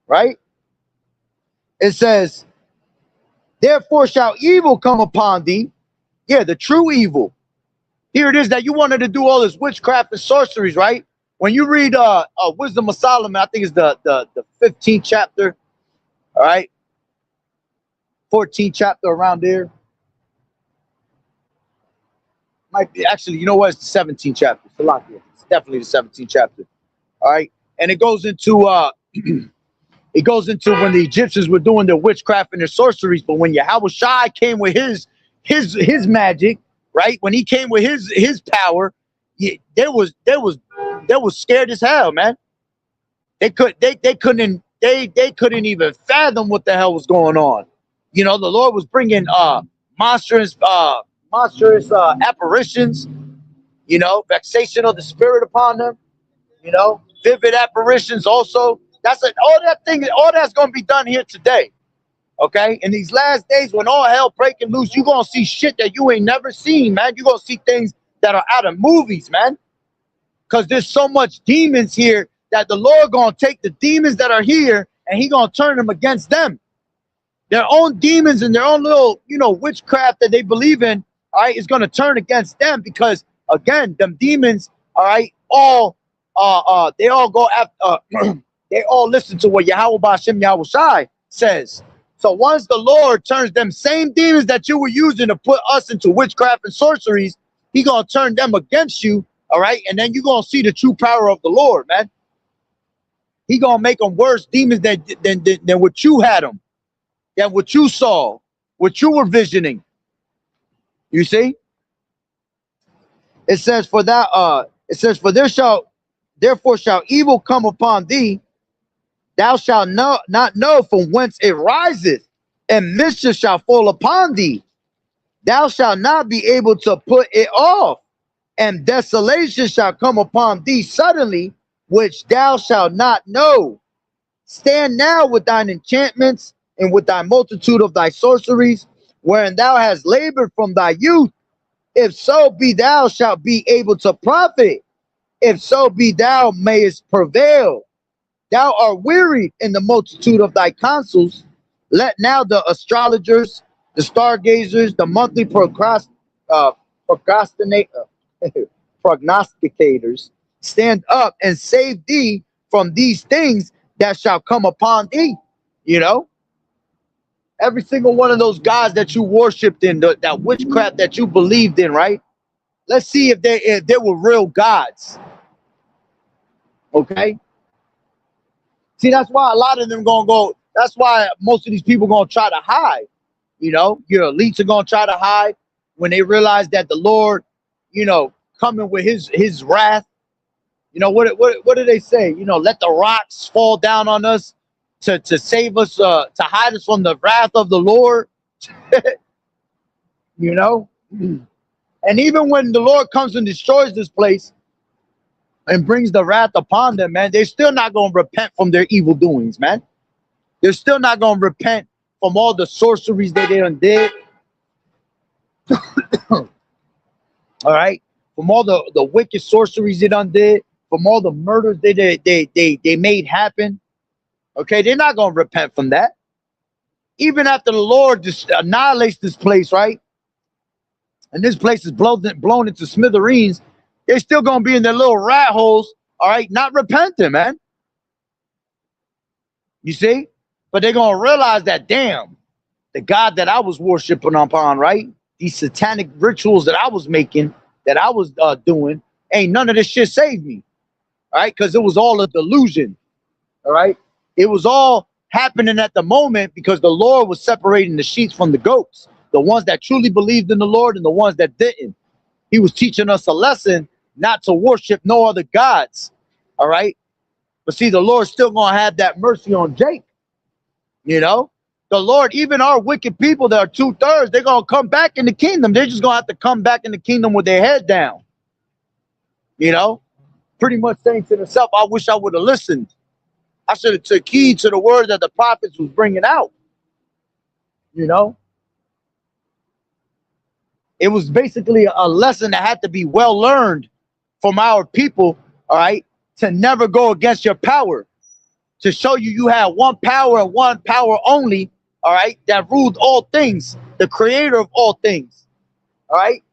Right? It says, therefore shall evil come upon thee. Yeah, the true evil. Here it is that you wanted to do all this witchcraft and sorceries, right? When you read Wisdom of Solomon, I think it's the 15th chapter, all right? 14th chapter around there. Might be, actually, you know what? It's the 17th chapter. It's definitely the 17th chapter. All right. And it goes into when the Egyptians were doing their witchcraft and their sorceries, but when Yahweh Shai came with his magic, right? When he came with his power, they was scared as hell, man. They couldn't even fathom what the hell was going on. You know, the Lord was bringing monstrous apparitions, you know, vexation of the spirit upon them, you know, vivid apparitions also. That's it. All that's going to be done here today. Okay. In these last days, when all hell breaking loose, you're going to see shit that you ain't never seen, man. You're going to see things that are out of movies, man. Because there's so much demons here that the Lord going to take the demons that are here and he going to turn them against them. Their own demons and their own little, you know, witchcraft that they believe in, all right, is going to turn against them because, again, them demons, all right, they all go after, they all listen to what Yahweh Ba'Shem Yahweh Shai says. So once the Lord turns them same demons that you were using to put us into witchcraft and sorceries, he going to turn them against you, all right, and then you're going to see the true power of the Lord, man. He going to make them worse demons than what you had them, than what you saw, what you were visioning. You see? It says, therefore shall evil come upon thee, thou shalt not know from whence it riseth, and mischief shall fall upon thee. Thou shalt not be able to put it off, and desolation shall come upon thee suddenly, which thou shalt not know. Stand now with thine enchantments and with thy multitude of thy sorceries, wherein thou hast labored from thy youth, if so be thou shalt be able to profit, if so be thou mayest prevail. Thou art wearied in the multitude of thy counsels. Let now the astrologers, the stargazers, the monthly procrastinate, prognosticators stand up and save thee from these things that shall come upon thee. You know, every single one of those gods that you worshipped in, that witchcraft that you believed in, right? Let's see if they were real gods. Okay. See, that's why a lot of them gonna go. That's why most of these people gonna try to hide. You know, your elites are gonna try to hide when they realize that the Lord, you know, coming with his wrath. You know what do they say? You know, let the rocks fall down on us to save us, to hide us from the wrath of the Lord. You know, and even when the Lord comes and destroys this place and brings the wrath upon them, man, they're still not gonna repent from their evil doings, man. They're still not gonna repent from all the sorceries that they done did. All right, from all the wicked sorceries they done did, from all the murders they made happen. Okay, they're not gonna repent from that. Even after the Lord just annihilates this place, right? And this place is blown into smithereens, they're still gonna be in their little rat holes, all right, not repenting, man. You see? But they're gonna realize that, damn, the God that I was worshiping upon, right? These satanic rituals that I was making, that I was doing, ain't none of this shit saved me. All right, because it was all a delusion. All right, it was all happening at the moment because the Lord was separating the sheep from the goats, the ones that truly believed in the Lord and the ones that didn't. He was teaching us a lesson not to worship no other gods. All right, but see, the Lord's still gonna have that mercy on Jake. You know, the Lord, even our wicked people that are 2/3, they're gonna come back in the kingdom. They're just gonna have to come back in the kingdom with their head down. You know, pretty much saying to themselves, I wish I would have listened. I should have took heed to the word that the prophets was bringing out. You know, it was basically a lesson that had to be well learned from our people, all right, to never go against your power, to show you have one power and one power only, all right, that ruled all things, the creator of all things, all right,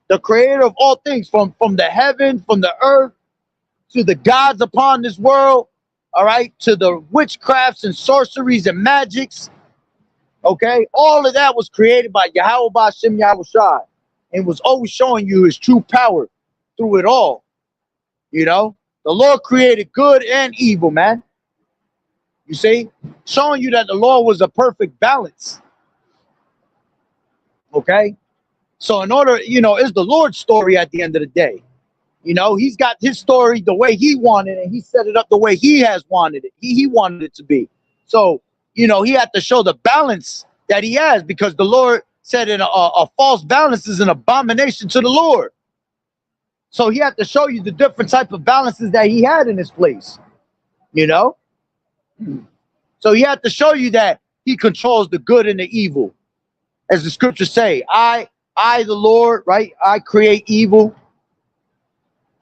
the creator of all things, from the heaven, from the earth, to the gods upon this world, all right, to the witchcrafts and sorceries and magics, okay, all of that was created by Yahweh Ba'Shem Yahushai, and was always showing you his true power through it all. You know, the Lord created good and evil, man. You see, showing you that the Lord was a perfect balance. Okay, so in order, you know, it's the Lord's story at the end of the day. You know, he's got his story the way he wanted, and he set it up the way he has wanted it. He wanted it to be. So, you know, he had to show the balance that he has, because the Lord said a false balance is an abomination to the Lord. So he had to show you the different type of balances that he had in his place. You know, so he had to show you that he controls the good and the evil, as the scriptures say. I the Lord, right? I create evil.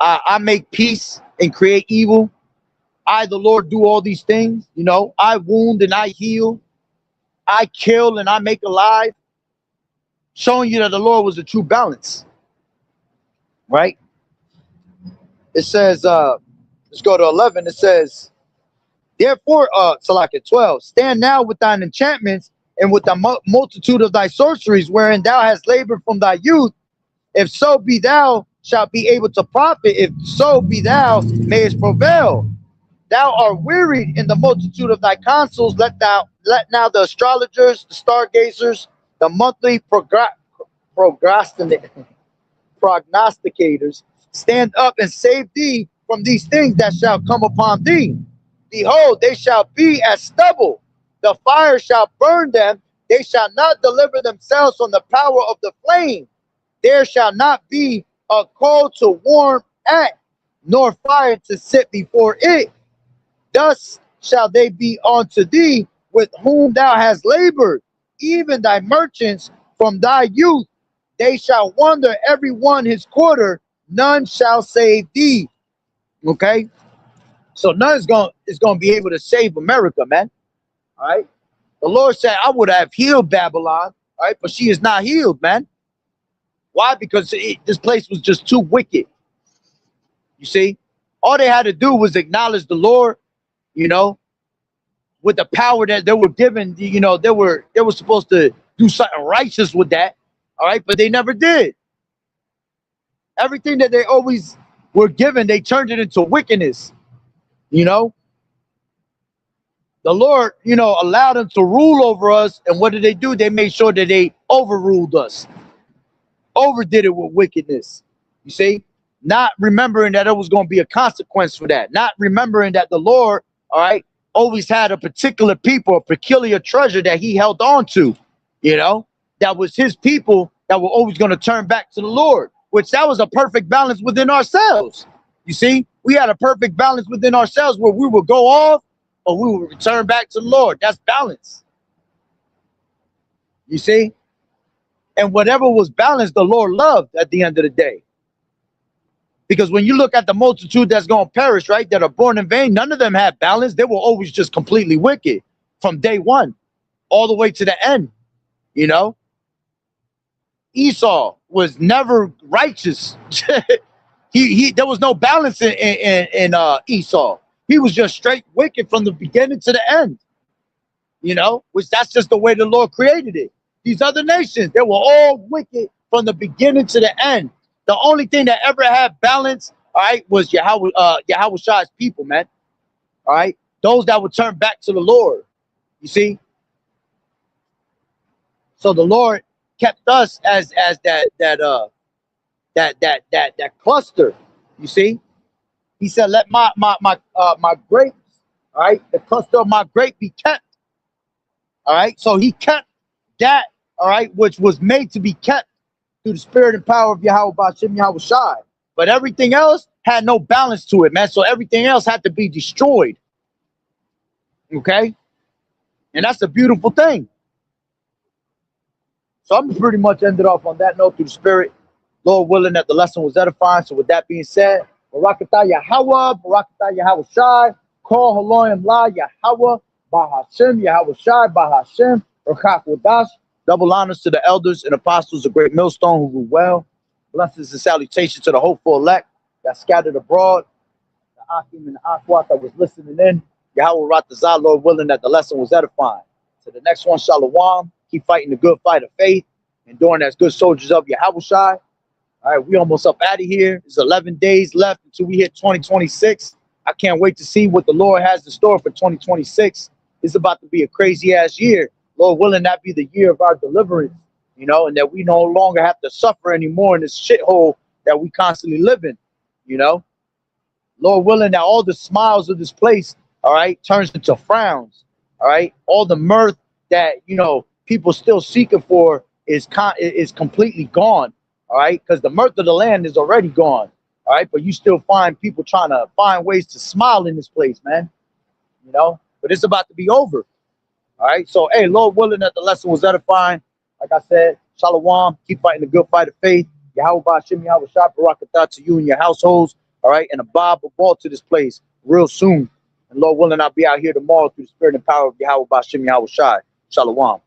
I make peace and create evil. I, the Lord, do all these things. You know, I wound and I heal. I kill and I make alive. Showing you that the Lord was a true balance, right? It says, let's go to 11. It says, therefore, Salak at 12, stand now with thine enchantments and with the multitude of thy sorceries, wherein thou hast labored from thy youth. If so be thou shalt be able to profit, if so be thou mayest prevail. Thou art wearied in the multitude of thy counsels. Let now the astrologers, the stargazers, the monthly prognosticators stand up and save thee from these things that shall come upon thee. Behold, they shall be as stubble. The fire shall burn them. They shall not deliver themselves from the power of the flame. There shall not be a coal to warm at, nor fire to sit before it. Thus shall they be unto thee with whom thou hast labored, even thy merchants from thy youth, they shall wander every one his quarter, none shall save thee. Okay, so none is going to be able to save America, man. All right, the Lord said, I would have healed Babylon, all right, but she is not healed, man. Why? Because this place was just too wicked. You see, all they had to do was acknowledge the Lord, you know, with the power that they were given. You know, they were supposed to do something righteous with that, all right, but they never did. Everything that they always were given, they turned it into wickedness. You know, the Lord, you know, allowed them to rule over us, and what did they do? They made sure that they overruled us, overdid it with wickedness. You see, not remembering that there was going to be a consequence for that, not remembering that the Lord, all right, always had a particular people, a peculiar treasure that he held on to, you know, that was his people that were always going to turn back to the Lord, which that was a perfect balance within ourselves. You see, we had a perfect balance within ourselves where we would go off or we would return back to the Lord. That's balance. You see? And whatever was balanced, the Lord loved at the end of the day. Because when you look at the multitude that's going to perish, right, that are born in vain, none of them had balance. They were always just completely wicked from day one all the way to the end, you know? Esau was never righteous. There was no balance in Esau. He was just straight wicked from the beginning to the end, you know, which that's just the way the Lord created it. These other nations, they were all wicked from the beginning to the end. The only thing that ever had balance, all right, was Yahweh's people, man. All right, those that would turn back to the Lord. You see, so the Lord kept us as that cluster. You see, He said, "Let my grapes, all right, the cluster of my grape be kept." All right, so He kept that, all right, which was made to be kept through the spirit and power of Yahweh Ba'Shem Yahweh Shai. But everything else had no balance to it, man. So everything else had to be destroyed. Okay? And that's a beautiful thing. So I'm pretty much ended off on that note through the spirit. Lord willing that the lesson was edifying. So with that being said, Barakatah Yahweh, Barakatah Yahweh Shai, Call Haloyim La Yahweh, Bahashem Yahweh Shai, Bahashem, Qadash. Double honors to the elders and apostles of Great Millstone who rule well. Blessings and salutations to the hopeful elect that scattered abroad. The Akim and the Akwat that was listening in. Yahweh Ratazah, Lord willing that the lesson was edifying. To the next one, Shalom. Keep fighting the good fight of faith. Enduring as good soldiers of Yahweh Shai. All right, we almost up out of here. There's 11 days left until we hit 2026. I can't wait to see what the Lord has in store for 2026. It's about to be a crazy-ass year. Lord willing, that be the year of our deliverance, you know, and that we no longer have to suffer anymore in this shithole that we constantly live in, you know. Lord willing, that all the smiles of this place, all right, turns into frowns, all right. All the mirth that, you know, people still seeking for is completely gone, all right, because the mirth of the land is already gone, all right, but you still find people trying to find ways to smile in this place, man, you know, but it's about to be over. All right, so hey, Lord willing that the lesson was edifying. Like I said, Shalom, keep fighting the good fight of faith. Yahweh Ba'Shem Yahweh Shai, Barakatah to you and your households. All right, and a bob of ball to this place real soon. And Lord willing, I'll be out here tomorrow through the spirit and power of Yahweh Ba'Shem Yahweh Shai. Shalom.